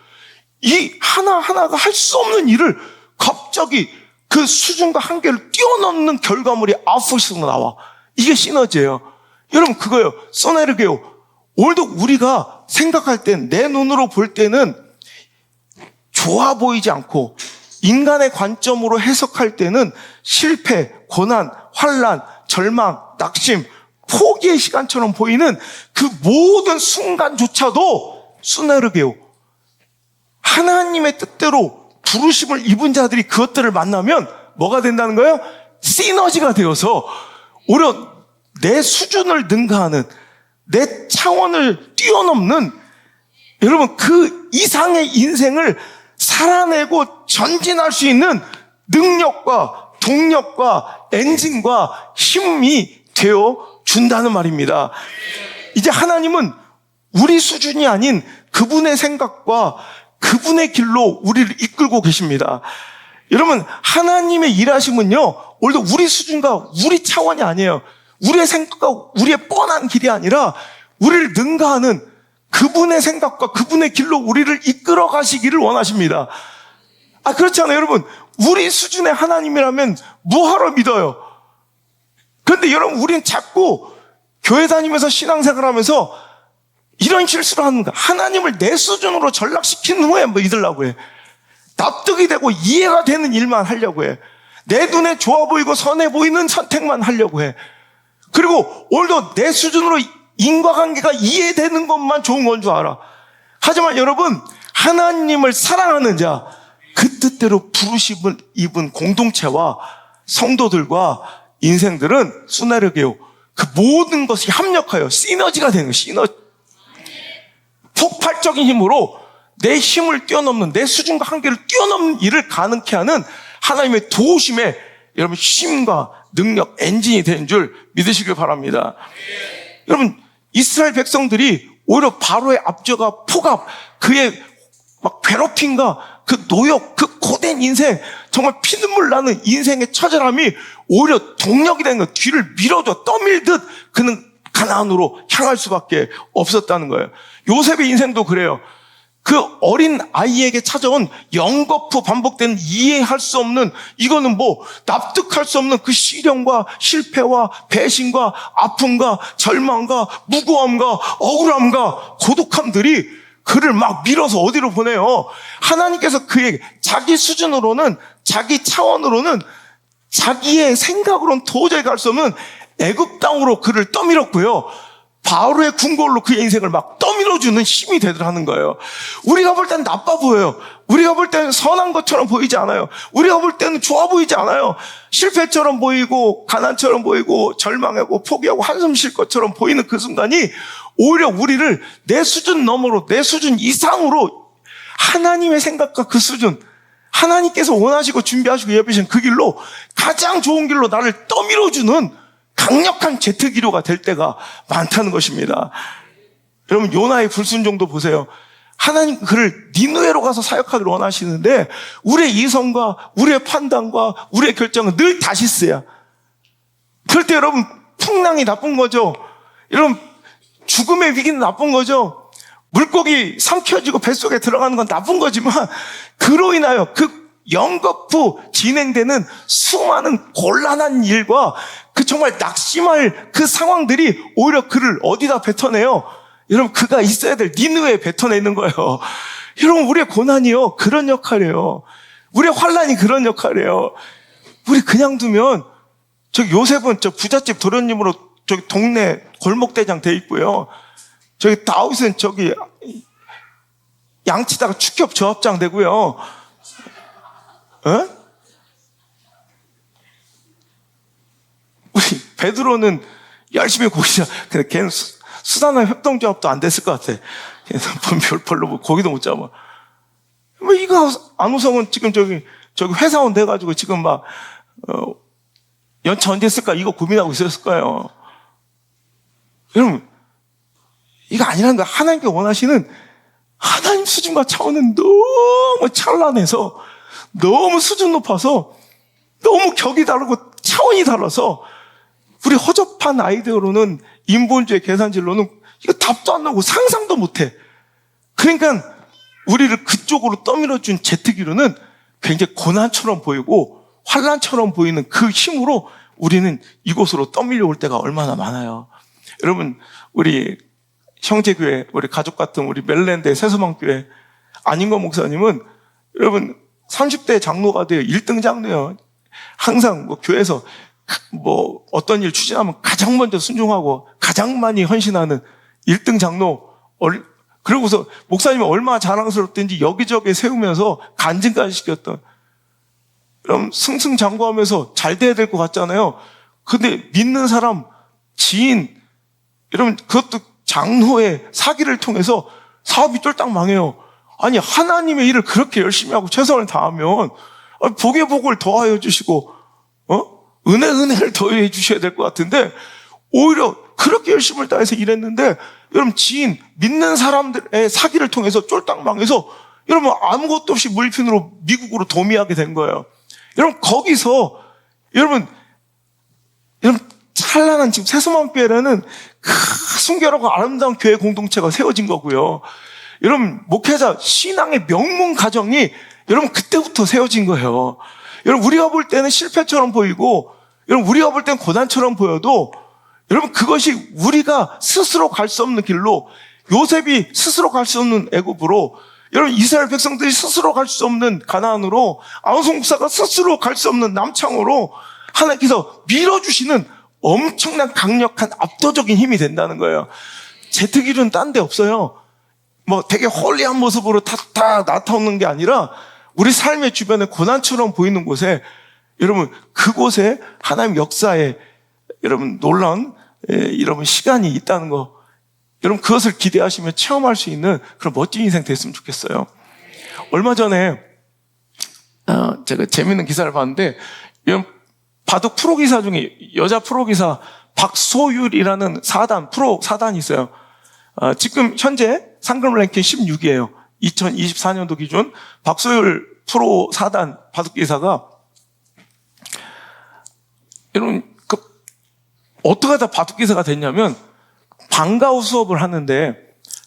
이 하나하나가 할 수 없는 일을 갑자기 그 수준과 한계를 뛰어넘는 결과물이 아웃풋으로 나와. 이게 시너지예요. 여러분 그거예요. 소네르게오. 오늘도 우리가 생각할 땐, 내 눈으로 볼 때는 좋아 보이지 않고 인간의 관점으로 해석할 때는 실패, 고난, 환난, 절망, 낙심, 포기의 시간처럼 보이는 그 모든 순간조차도 소네르게오, 하나님의 뜻대로 부르심을 입은 자들이 그것들을 만나면 뭐가 된다는 거예요? 시너지가 되어서 오히려 내 수준을 능가하는, 내 차원을 뛰어넘는, 여러분 그 이상의 인생을 살아내고 전진할 수 있는 능력과 동력과 엔진과 힘이 되어 준다는 말입니다. 이제 하나님은 우리 수준이 아닌 그분의 생각과 그분의 길로 우리를 이끌고 계십니다. 여러분 하나님의 일하심은요 오늘도 우리 수준과 우리 차원이 아니에요. 우리의 생각과 우리의 뻔한 길이 아니라 우리를 능가하는 그분의 생각과 그분의 길로 우리를 이끌어 가시기를 원하십니다. 그렇잖아요 여러분. 우리 수준의 하나님이라면 뭐하러 믿어요? 그런데 여러분 우리는 자꾸 교회 다니면서 신앙생활 하면서 이런 실수를 하는 거야. 하나님을 내 수준으로 전락시킨 후에 믿으려고 해. 납득이 되고 이해가 되는 일만 하려고 해. 내 눈에 좋아 보이고 선해 보이는 선택만 하려고 해. 그리고 오늘도 내 수준으로 인과관계가 이해되는 것만 좋은 건 줄 알아. 하지만 여러분 하나님을 사랑하는 자, 그 뜻대로 부르심을 입은 공동체와 성도들과 인생들은 수네르게오, 그 모든 것이 합력하여 시너지가 되는 거예요. 시너지. 폭발적인 힘으로 내 힘을 뛰어넘는, 내 수준과 한계를 뛰어넘는 일을 가능케 하는 하나님의 도우심에 여러분 힘과 능력, 엔진이 되는 줄 믿으시길 바랍니다. 여러분 이스라엘 백성들이 오히려 바로의 압제가 포갑, 그의 막 괴롭힘과 그 노역, 그 고된 인생, 정말 피눈물 나는 인생의 처절함이 오히려 동력이 되는 거예요. 뒤를 밀어줘 떠밀듯 그는 가나안으로 향할 수밖에 없었다는 거예요. 요셉의 인생도 그래요. 그 어린 아이에게 찾아온 연거푸 반복되는 이해할 수 없는, 이거는 뭐 납득할 수 없는 그 시련과 실패와 배신과 아픔과 절망과 무고함과 억울함과 고독함들이 그를 막 밀어서 어디로 보내요? 하나님께서 그의 자기 수준으로는, 자기 차원으로는, 자기의 생각으로는 도저히 갈 수 없는 애굽 땅으로 그를 떠밀었고요. 바로의 궁궐로 그의 인생을 막 떠밀어주는 힘이 되더라는 거예요. 우리가 볼 때는 나빠 보여요. 우리가 볼 때는 선한 것처럼 보이지 않아요. 우리가 볼 때는 좋아 보이지 않아요. 실패처럼 보이고 가난처럼 보이고 절망하고 포기하고 한숨 쉴 것처럼 보이는 그 순간이 오히려 우리를 내 수준 너머로, 내 수준 이상으로 하나님의 생각과 그 수준, 하나님께서 원하시고 준비하시고 예비하신 그 길로, 가장 좋은 길로 나를 떠밀어주는 강력한 제트기류가 될 때가 많다는 것입니다. 여러분, 요나의 불순종도 보세요. 하나님 그를 니느웨로 가서 사역하기를 원하시는데 우리의 이성과 우리의 판단과 우리의 결정은 늘 다시스야. 그럴 때 여러분, 풍랑이 나쁜 거죠. 여러분, 죽음의 위기는 나쁜 거죠. 물고기 삼켜지고 뱃속에 들어가는 건 나쁜 거지만, 그로 인하여 그 연거푸 진행되는 수많은 곤란한 일과 그 정말 낙심할 그 상황들이 오히려 그를 어디다 뱉어내요? 여러분, 그가 있어야 될 니느웨에 뱉어내는 거예요. 여러분, 우리의 고난이요, 그런 역할이에요. 우리의 환란이 그런 역할이에요. 우리 그냥 두면, 저기 요셉은 저 부잣집 도련님으로 저기 동네 골목대장 돼 있고요. 저기 다윗은 저기 양치다가 축협 조합장 되고요. 어? 우리 베드로는 열심히 고기자. 근데 걔는 수산화 협동조합도 안 됐을 것 같아. 걔는 별로 고기도 못 잡아. 뭐 이거 안우성은 지금 저기 회사원 돼가지고 지금 막 연차 언제 쓸까 이거 고민하고 있었을 거예요. 여러분, 이거 아니라는 거야. 하나님께 원하시는 하나님 수준과 차원은 너무 찬란해서, 너무 수준 높아서, 너무 격이 다르고 차원이 달라서 우리 허접한 아이디어로는, 인본주의 계산질로는 이거 답도 안 나오고 상상도 못해. 그러니까 우리를 그쪽으로 떠밀어준 제트기류는 굉장히 고난처럼 보이고 환란처럼 보이는 그 힘으로 우리는 이곳으로 떠밀려 올 때가 얼마나 많아요. 여러분, 우리 형제교회, 우리 가족 같은 우리 멜랜드의 새소망교회 안인거 목사님은 여러분 30대 장로가 돼요. 1등 장로예요. 항상 뭐 교회에서 뭐 어떤 일 추진하면 가장 먼저 순종하고 가장 많이 헌신하는 1등 장로. 그러고서 목사님이 얼마나 자랑스럽든지 여기저기 세우면서 간증까지 시켰던, 그럼 승승장구하면서 잘 돼야 될 것 같잖아요. 근데 믿는 사람, 지인, 여러분 그것도 장로의 사기를 통해서 사업이 쫄딱 망해요. 아니, 하나님의 일을 그렇게 열심히 하고 최선을 다하면 복의 복을 더하여 주시고 은혜를 더해 주셔야 될 것 같은데, 오히려 그렇게 열심을 다해서 일했는데 여러분, 지인, 믿는 사람들의 사기를 통해서 쫄딱 망해서 여러분 아무것도 없이 물핀으로 미국으로 도미하게 된 거예요. 여러분, 거기서 여러분 찬란한 지금 새소망교회라는 그 순결하고 아름다운 교회 공동체가 세워진 거고요. 여러분, 목회자 신앙의 명문 가정이 여러분 그때부터 세워진 거예요. 여러분, 우리가 볼 때는 실패처럼 보이고, 여러분 우리가 볼 때는 고난처럼 보여도, 여러분 그것이 우리가 스스로 갈 수 없는 길로, 요셉이 스스로 갈 수 없는 애굽으로, 여러분 이스라엘 백성들이 스스로 갈 수 없는 가나안으로, 안우성 목사가 스스로 갈 수 없는 남창으로 하나님께서 밀어주시는 엄청난 강력한 압도적인 힘이 된다는 거예요. 제트기류는 딴 데 없어요. 뭐 되게 홀리한 모습으로 다 나타오는 게 아니라 우리 삶의 주변에 고난처럼 보이는 곳에, 여러분 그곳에 하나님 역사에 여러분 놀라운 여러분 시간이 있다는 거, 여러분 그것을 기대하시며 체험할 수 있는 그런 멋진 인생 됐으면 좋겠어요. 얼마 전에 제가 재밌는 기사를 봤는데, 바둑 프로기사 중에 여자 프로기사 박소율이라는 프로 사단이 있어요. 지금 현재 상금 랭킹 16위예요. 2024년도 기준 박소율 프로 사단 바둑기사가, 여러분 어떻게 하다 바둑기사가 됐냐면, 방과후 수업을 하는데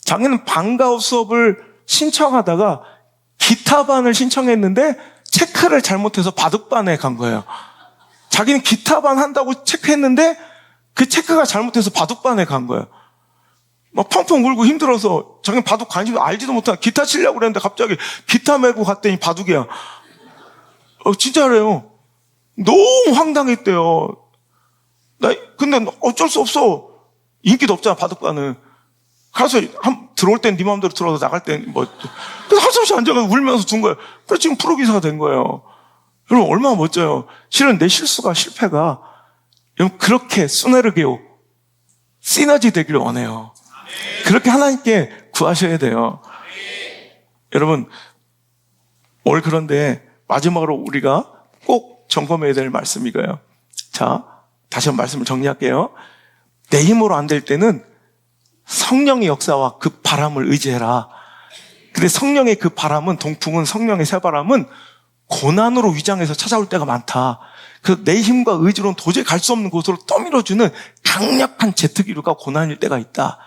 자기는 방과후 수업을 신청하다가 기타반을 신청했는데 체크를 잘못해서 바둑반에 간 거예요. 자기는 기타반 한다고 체크했는데 그 체크가 잘못해서 바둑반에 간 거예요. 막 펑펑 울고 힘들어서 자기는 바둑 관심 알지도 못한 기타 치려고 그랬는데 갑자기 기타 메고 갔더니 바둑이야. 진짜래요. 너무 황당했대요. 근데 어쩔 수 없어. 인기도 없잖아, 바둑과는. 가서 들어올 땐 네 마음대로 들어와서 나갈 땐 뭐. 그래서 할 수 없이 앉아가지고 울면서 둔 거예요. 그래서 지금 프로기사가 된 거예요. 여러분, 얼마나 멋져요. 실은 내 실패가, 여러분, 그렇게 수네르게오, 시너지 되기를 원해요. 그렇게 하나님께 구하셔야 돼요. 여러분, 오늘 그런데 마지막으로 우리가 꼭 점검해야 될 말씀이 이거예요. 자, 다시 한번 말씀을 정리할게요. 내 힘으로 안 될 때는 성령의 역사와 그 바람을 의지해라. 근데 성령의 그 바람은, 동풍은, 성령의 새바람은 고난으로 위장해서 찾아올 때가 많다. 그래서 내 힘과 의지로는 도저히 갈 수 없는 곳으로 떠밀어주는 강력한 제트기류가 고난일 때가 있다.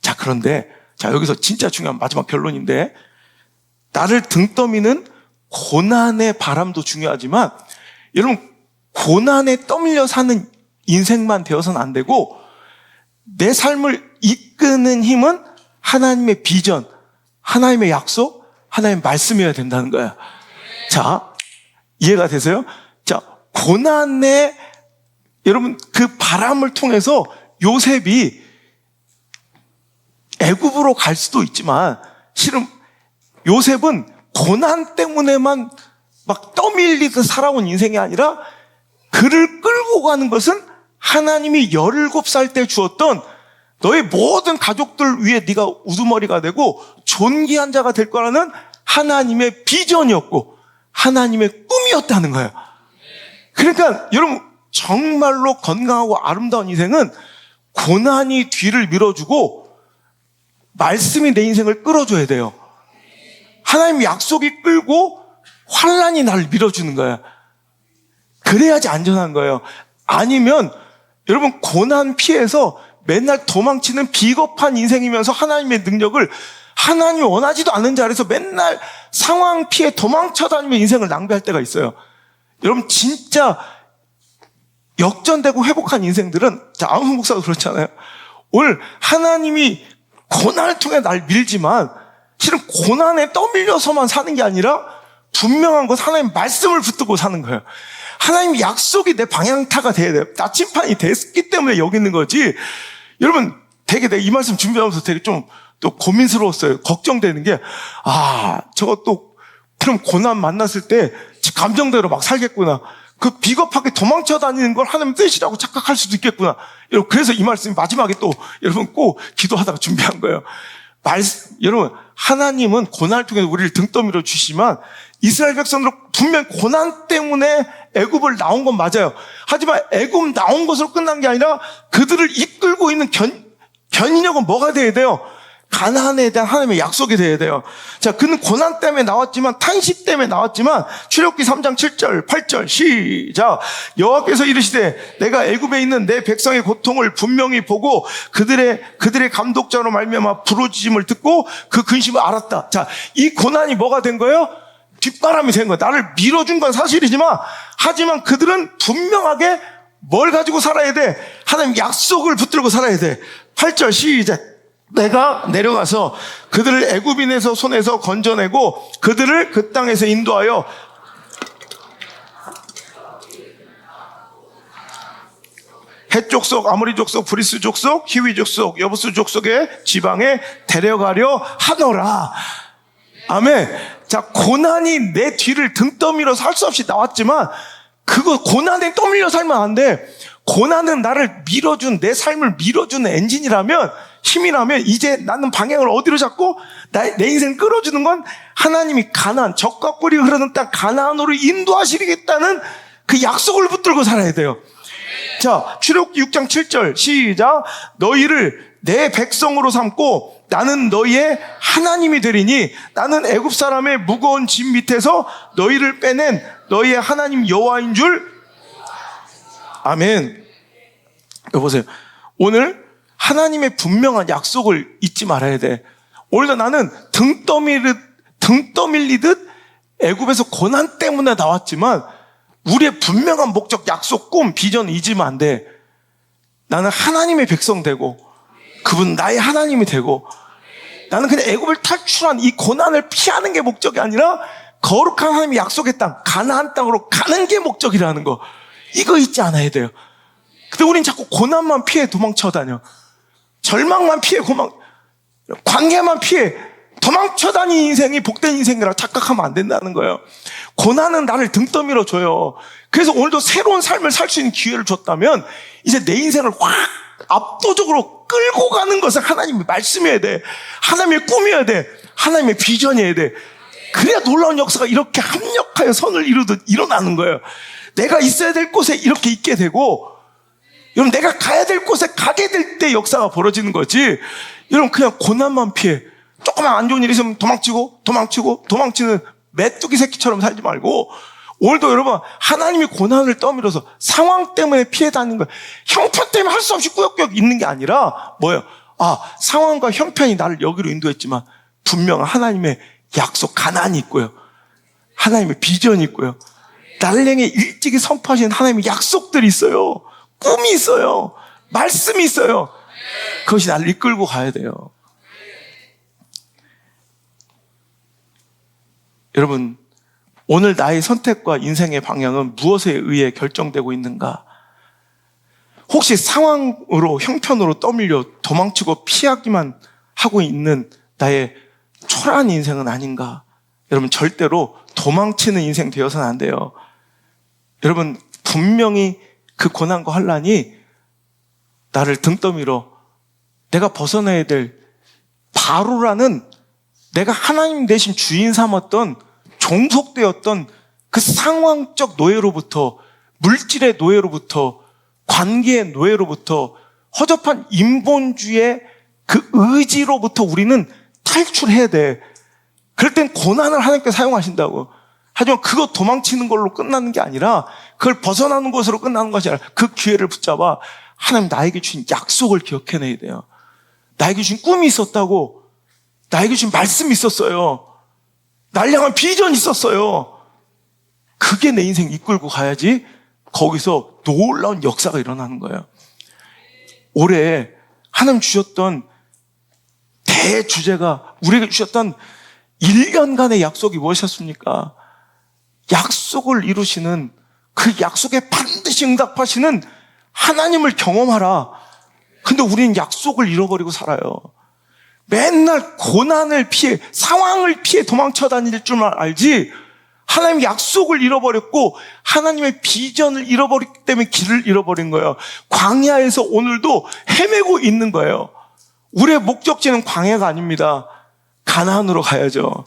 자, 그런데, 자, 여기서 진짜 중요한 마지막 결론인데, 나를 등 떠미는 고난의 바람도 중요하지만, 여러분, 고난에 떠밀려 사는 인생만 되어서는 안 되고, 내 삶을 이끄는 힘은 하나님의 비전, 하나님의 약속, 하나님의 말씀이어야 된다는 거야. 자, 이해가 되세요? 자, 고난의, 여러분, 그 바람을 통해서 요셉이 애굽으로 갈 수도 있지만, 실은 요셉은 고난 때문에만 막 떠밀리듯 살아온 인생이 아니라, 그를 끌고 가는 것은 하나님이 17살 때 주었던 너의 모든 가족들 위에 네가 우두머리가 되고 존귀한 자가 될 거라는 하나님의 비전이었고 하나님의 꿈이었다는 거예요. 그러니까 여러분, 정말로 건강하고 아름다운 인생은 고난이 뒤를 밀어주고 말씀이 내 인생을 끌어줘야 돼요. 하나님 약속이 끌고 환란이 나를 밀어주는 거예요. 그래야지 안전한 거예요. 아니면 여러분, 고난 피해서 맨날 도망치는 비겁한 인생이면서 하나님의 능력을 하나님이 원하지도 않는 자리에서 맨날 상황 피해 도망쳐 다니며 인생을 낭비할 때가 있어요. 여러분, 진짜 역전되고 회복한 인생들은, 자, 아무 목사가 그렇잖아요. 오늘 하나님이 고난을 통해 날 밀지만 실은 고난에 떠밀려서만 사는 게 아니라 분명한 것, 하나님 말씀을 붙들고 사는 거예요. 하나님 약속이 내 방향타가 돼야 돼요. 나침판이 됐기 때문에 여기 있는 거지. 여러분, 되게 내가 이 말씀 준비하면서 되게 좀 또 고민스러웠어요. 걱정되는 게, 저거 또, 그럼 고난 만났을 때 감정대로 막 살겠구나. 그 비겁하게 도망쳐 다니는 걸 하나님 뜻이라고 착각할 수도 있겠구나. 여러분, 그래서 이 말씀이 마지막에 또 여러분 꼭 기도하다가 준비한 거예요. 여러분, 하나님은 고난을 통해 우리를 등떠밀어 주시지만 이스라엘 백성들은 분명 고난 때문에 애굽을 나온 건 맞아요. 하지만 애굽 나온 것으로 끝난 게 아니라 그들을 이끌고 있는 견인력은 뭐가 돼야 돼요? 가나안에 대한 하나님의 약속이 돼야 돼요. 자, 그는 고난 때문에 나왔지만, 탄식 때문에 나왔지만, 출애굽기 3장 7절, 8절, 시작. 여호와께서 이르시되 내가 애굽에 있는 내 백성의 고통을 분명히 보고 그들의 감독자로 말미암아 부르짖음을 듣고 그 근심을 알았다. 자, 이 고난이 뭐가 된 거예요? 뒷바람이 된 거예요. 나를 밀어준 건 사실이지만, 하지만 그들은 분명하게 뭘 가지고 살아야 돼? 하나님 약속을 붙들고 살아야 돼. 8절 시작. 내가 내려가서 그들을 애굽인에서 손에서 건져내고 그들을 그 땅에서 인도하여 헷 족속, 아모리 족속, 브리스 족속, 히위 족속, 여부스 족속의 지방에 데려가려 하노라. 아멘. 자, 고난이 내 뒤를 등 떠밀어서 할 수 없이 나왔지만 그거 고난에 떠밀려 살면 안 돼. 고난은 나를 밀어준, 내 삶을 밀어주는 엔진이라면, 힘이라면 이제 나는 방향을 어디로 잡고 내 인생을 끌어주는 건 하나님이 가나안, 젖과 꿀이 흐르는 땅 가나안으로 인도하시겠다는 그 약속을 붙들고 살아야 돼요. 자, 출애굽기 6장 7절 시작. 너희를 내 백성으로 삼고 나는 너희의 하나님이 되리니 나는 애굽 사람의 무거운 짐 밑에서 너희를 빼낸 너희의 하나님 여호와인 줄. 아멘. 여보세요. 오늘 하나님의 분명한 약속을 잊지 말아야 돼. 오늘도 나는 등 떠밀리듯 애굽에서 고난 때문에 나왔지만 우리의 분명한 목적, 약속, 꿈, 비전 잊으면 안 돼. 나는 하나님의 백성 되고 그분 나의 하나님이 되고 나는 그냥 애굽을 탈출한 이 고난을 피하는 게 목적이 아니라 거룩한 하나님의 약속의 땅, 가나안 땅으로 가는 게 목적이라는 거. 이거 잊지 않아야 돼요. 근데 우린 자꾸 고난만 피해 도망쳐 다녀. 절망만 피해 관계만 피해 도망쳐 다니는 인생이 복된 인생이라 착각하면 안 된다는 거예요. 고난은 나를 등 떠밀어 줘요. 그래서 오늘도 새로운 삶을 살 수 있는 기회를 줬다면 이제 내 인생을 확 압도적으로 끌고 가는 것은 하나님의 말씀이어야 돼. 하나님의 꿈이어야 돼. 하나님의 비전이어야 돼. 그래야 놀라운 역사가 이렇게 합력하여 선을 이루듯 일어나는 거예요. 내가 있어야 될 곳에 이렇게 있게 되고, 여러분 내가 가야 될 곳에 가게 될 때 역사가 벌어지는 거지. 여러분 그냥 고난만 피해 조금만 안 좋은 일이 있으면 도망치는 메뚜기 새끼처럼 살지 말고, 오늘도 여러분 하나님이 고난을 떠밀어서 상황 때문에 피해 다니는 거예요. 형편 때문에 할 수 없이 꾸역꾸역 있는 게 아니라 뭐예요? 상황과 형편이 나를 여기로 인도했지만 분명 하나님의 약속 가난이 있고요, 하나님의 비전이 있고요, 나를 향해 일찍이 선포하신 하나님의 약속들이 있어요. 꿈이 있어요. 말씀이 있어요. 그것이 나를 이끌고 가야 돼요. 여러분, 오늘 나의 선택과 인생의 방향은 무엇에 의해 결정되고 있는가? 혹시 상황으로, 형편으로 떠밀려 도망치고 피하기만 하고 있는 나의 초라한 인생은 아닌가? 여러분, 절대로 도망치는 인생 되어서는 안 돼요. 여러분, 분명히 그 고난과 환난이 나를 등 떠밀어 내가 벗어나야 될 바로라는, 내가 하나님 대신 주인 삼았던, 종속되었던 그 상황적 노예로부터, 물질의 노예로부터, 관계의 노예로부터, 허접한 인본주의의 그 의지로부터 우리는 탈출해야 돼. 그럴 땐 고난을 하나님께 사용하신다고. 하지만 그거 도망치는 걸로 끝나는 게 아니라, 그걸 벗어나는 것으로 끝나는 것이 아니라 그 기회를 붙잡아 하나님 나에게 주신 약속을 기억해내야 돼요. 나에게 주신 꿈이 있었다고, 나에게 주신 말씀이 있었어요. 날 향한 비전이 있었어요. 그게 내 인생 이끌고 가야지 거기서 놀라운 역사가 일어나는 거예요. 올해 하나님 주셨던 대주제가, 우리에게 주셨던 1년간의 약속이 무엇이었습니까? 약속을 이루시는, 그 약속에 반드시 응답하시는 하나님을 경험하라. 근데 우리는 약속을 잃어버리고 살아요. 맨날 고난을 피해, 상황을 피해 도망쳐 다닐 줄만 알지, 하나님의 약속을 잃어버렸고 하나님의 비전을 잃어버렸기 때문에 길을 잃어버린 거예요. 광야에서 오늘도 헤매고 있는 거예요. 우리의 목적지는 광야가 아닙니다. 가나안으로 가야죠.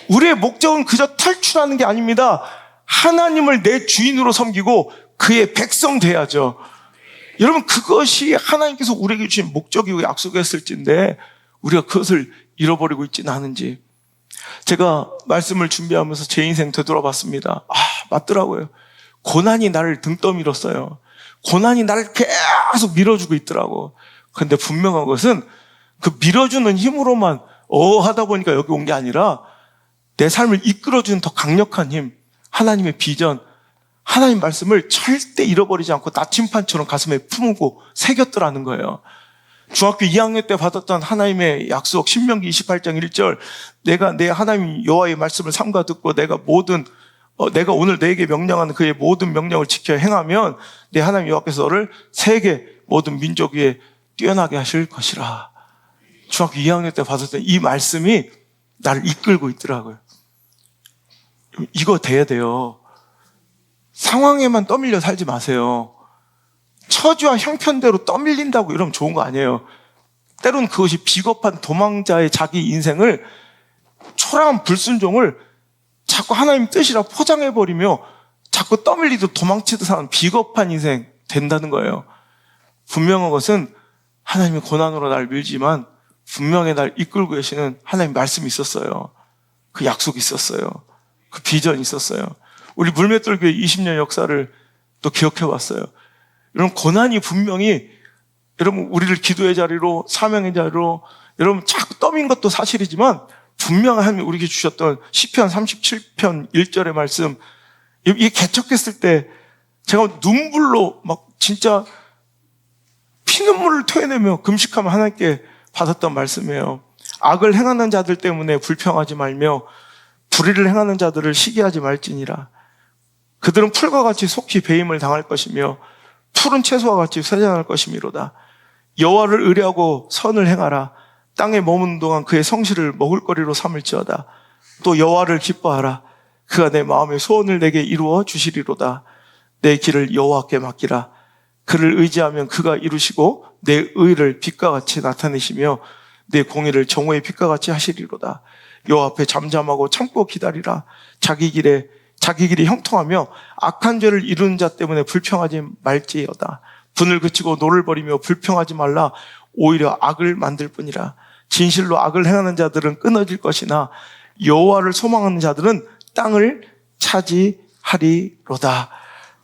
우리의 목적은 그저 탈출하는 게 아닙니다. 하나님을 내 주인으로 섬기고 그의 백성 돼야죠. 여러분, 그것이 하나님께서 우리에게 주신 목적이고 약속이었을진데 우리가 그것을 잃어버리고 있지는 않은지. 제가 말씀을 준비하면서 제 인생 되돌아봤습니다. 맞더라고요. 고난이 나를 등 떠밀었어요. 고난이 나를 계속 밀어주고 있더라고. 근데 분명한 것은 그 밀어주는 힘으로만 하다 보니까 여기 온 게 아니라 내 삶을 이끌어주는 더 강력한 힘, 하나님의 비전, 하나님 말씀을 절대 잃어버리지 않고 나침판처럼 가슴에 품고 새겼더라는 거예요. 중학교 2학년 때 받았던 하나님의 약속, 신명기 28장 1절, 내가 내 하나님 여호와의 말씀을 삼가 듣고 내가 오늘 너에게 명령하는 그의 모든 명령을 지켜 행하면 내 하나님 여호와께서 너를 세계 모든 민족 위에 뛰어나게 하실 것이라. 중학교 2학년 때 받았던 이 말씀이 나를 이끌고 있더라고요. 이거 돼야 돼요. 상황에만 떠밀려 살지 마세요. 처지와 형편대로 떠밀린다고 이러면 좋은 거 아니에요. 때로는 그것이 비겁한 도망자의 자기 인생을, 초라한 불순종을 자꾸 하나님 뜻이라 포장해버리며 자꾸 떠밀리듯 도망치듯 사는 비겁한 인생 된다는 거예요. 분명한 것은 하나님의 고난으로 날 밀지만 분명히 날 이끌고 계시는 하나님 말씀이 있었어요. 그 약속이 있었어요. 그 비전이 있었어요. 우리 물맷돌교회 20년 역사를 또 기억해봤어요. 여러분, 고난이 분명히, 여러분, 우리를 기도의 자리로, 사명의 자리로, 여러분, 자꾸 떠민 것도 사실이지만, 분명히 하나님이 우리에게 주셨던 시편 37편 1절의 말씀, 이게 개척했을 때, 제가 눈물로 막 진짜 피눈물을 토해내며 금식하면 하나님께 받았던 말씀이에요. 악을 행하는 자들 때문에 불평하지 말며 불의를 행하는 자들을 시기하지 말지니라. 그들은 풀과 같이 속히 배임을 당할 것이며 푸른 채소와 같이 쇠잔할 것이미로다. 여호와를 의뢰하고 선을 행하라. 땅에 머무는 동안 그의 성실을 먹을거리로 삼을지어다. 또 여호와를 기뻐하라. 그가 내 마음의 소원을 내게 이루어 주시리로다. 내 길을 여호와께 맡기라. 그를 의지하면 그가 이루시고 내 의를 빛과 같이 나타내시며 내 공의를 정오의 빛과 같이 하시리로다. 여호와 앞에 잠잠하고 참고 기다리라. 자기 길이 형통하며 악한 죄를 이루는 자 때문에 불평하지 말지어다. 분을 그치고 노를 버리며 불평하지 말라. 오히려 악을 만들 뿐이라. 진실로 악을 행하는 자들은 끊어질 것이나 여호와를 소망하는 자들은 땅을 차지하리로다.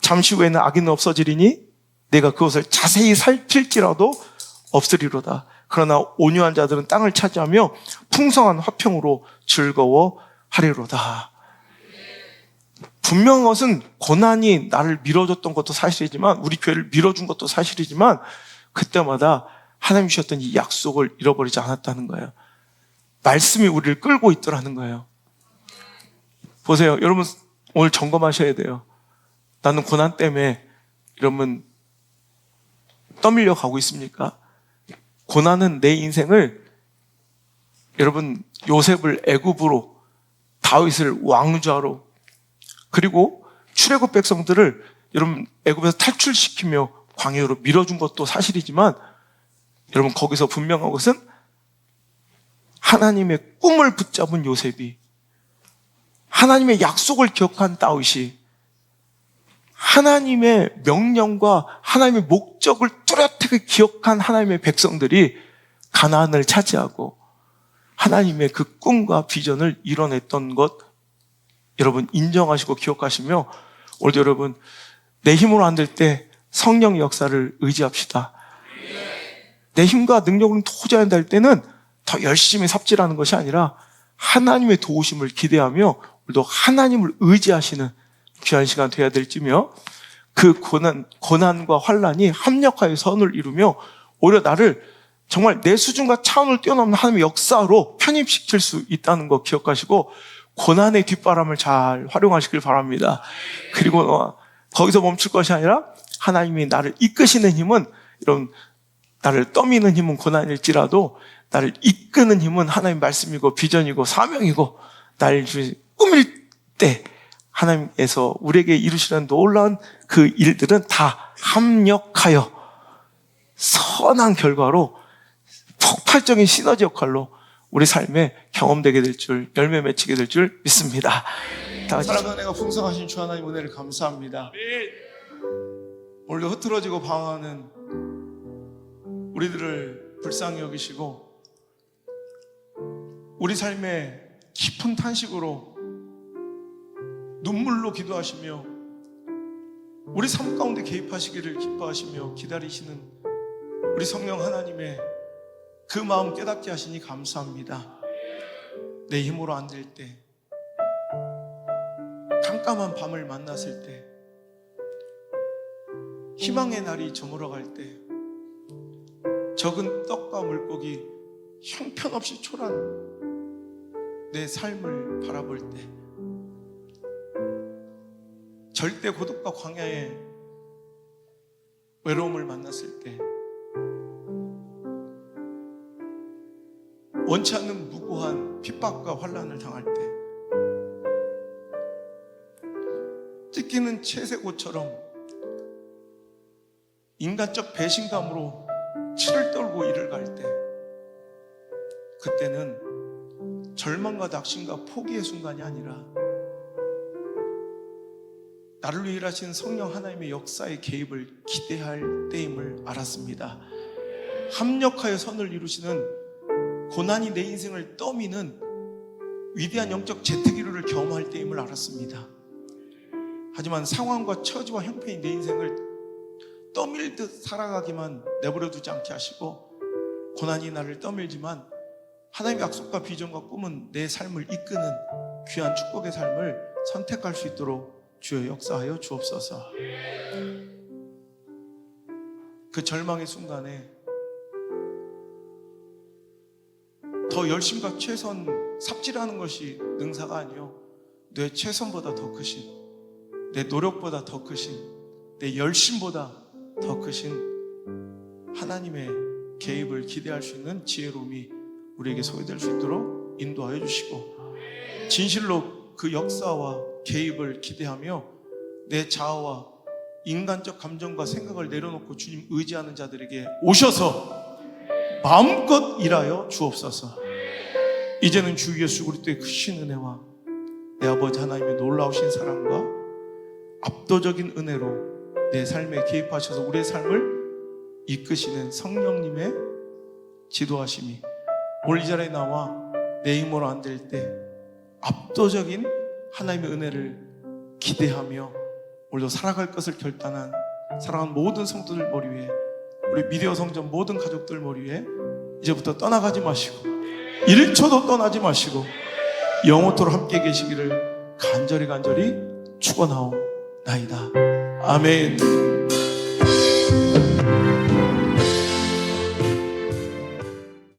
잠시 후에는 악인은 없어지리니 내가 그것을 자세히 살필지라도 없으리로다. 그러나 온유한 자들은 땅을 차지하며 풍성한 화평으로 즐거워하리로다. 분명한 것은 고난이 나를 밀어줬던 것도 사실이지만, 우리 교회를 밀어준 것도 사실이지만, 그때마다 하나님 주셨던 이 약속을 잃어버리지 않았다는 거예요. 말씀이 우리를 끌고 있더라는 거예요. 보세요. 여러분 오늘 점검하셔야 돼요. 나는 고난 때문에 여러분 떠밀려 가고 있습니까? 고난은 내 인생을, 여러분 요셉을 애굽으로, 다윗을 왕좌로, 그리고 출애굽 백성들을 여러분 애굽에서 탈출시키며 광야로 밀어준 것도 사실이지만, 여러분 거기서 분명한 것은 하나님의 꿈을 붙잡은 요셉이, 하나님의 약속을 기억한 다윗이, 하나님의 명령과 하나님의 목적을 뚜렷하게 기억한 하나님의 백성들이 가나안을 차지하고 하나님의 그 꿈과 비전을 이뤄냈던 것, 여러분 인정하시고 기억하시며, 오늘도 여러분 내 힘으로 안 될 때 성령의 역사를 의지합시다. 내 힘과 능력으로는 도저히 안 될 때는 더 열심히 삽질하는 것이 아니라 하나님의 도우심을 기대하며 우리도 하나님을 의지하시는 귀한 시간 되어야 될지며, 그 고난과 환난이 합력하여 선을 이루며 오히려 나를 정말 내 수준과 차원을 뛰어넘는 하나님의 역사로 편입시킬 수 있다는 거 기억하시고 고난의 뒷바람을 잘 활용하시길 바랍니다. 그리고 거기서 멈출 것이 아니라 하나님이 나를 이끄시는 힘은, 이런 나를 떠미는 힘은 고난일지라도 나를 이끄는 힘은 하나님 말씀이고 비전이고 사명이고, 나를 꾸밀 때 하나님께서 우리에게 이루시는 놀라운 그 일들은 다 합력하여 선한 결과로 폭발적인 시너지 역할로 우리 삶에 경험되게 될 줄, 열매 맺히게 될 줄 믿습니다. 다 같이 사랑하는 은혜가 풍성하신 주 하나님 은혜를 감사합니다. 오늘도 흐트러지고 방황하는 우리들을 불쌍히 여기시고 우리 삶에 깊은 탄식으로 눈물로 기도하시며 우리 삶 가운데 개입하시기를 기뻐하시며 기다리시는 우리 성령 하나님의 그 마음 깨닫게 하시니 감사합니다. 내 힘으로 안 될 때, 깜깜한 밤을 만났을 때, 희망의 날이 저물어갈 때, 적은 떡과 물고기 형편없이 초라한 내 삶을 바라볼 때, 절대 고독과 광야의 외로움을 만났을 때, 원치 않는 무고한 핍박과 환난을 당할 때, 찢기는 채색옷처럼 인간적 배신감으로 치를 떨고 일을 갈 때, 그때는 절망과 낙심과 포기의 순간이 아니라 나를 위해 일하시는 성령 하나님의 역사의 개입을 기대할 때임을 알았습니다. 합력하여 선을 이루시는, 고난이 내 인생을 떠미는 위대한 영적 재특기를 경험할 때임을 알았습니다. 하지만 상황과 처지와 형편이 내 인생을 떠밀듯 살아가기만 내버려 두지 않게 하시고, 고난이 나를 떠밀지만 하나님의 약속과 비전과 꿈은 내 삶을 이끄는 귀한 축복의 삶을 선택할 수 있도록 주여 역사하여 주옵소서. 그 절망의 순간에 더 열심과 최선 삽질하는 것이 능사가 아니요, 내 최선보다 더 크신, 내 노력보다 더 크신, 내 열심보다 더 크신 하나님의 개입을 기대할 수 있는 지혜로움이 우리에게 소유될 수 있도록 인도하여 주시고, 진실로 그 역사와 개입을 기대하며 내 자아와 인간적 감정과 생각을 내려놓고 주님 의지하는 자들에게 오셔서 마음껏 일하여 주옵소서. 이제는 주 예수 그리스도의 크신 은혜와 내 아버지 하나님의 놀라우신 사랑과 압도적인 은혜로 내 삶에 개입하셔서 우리의 삶을 이끄시는 성령님의 지도하심이 오늘 이 자리에 나와 내 힘으로 안 될 때 압도적인 하나님의 은혜를 기대하며 오늘도 살아갈 것을 결단한 사랑하는 모든 성도들 머리 위에, 우리 미디어 성전 모든 가족들 머리 위에 이제부터 떠나가지 마시고 1초도 떠나지 마시고 영원토록 함께 계시기를 간절히 축원하옵나이다. 아멘.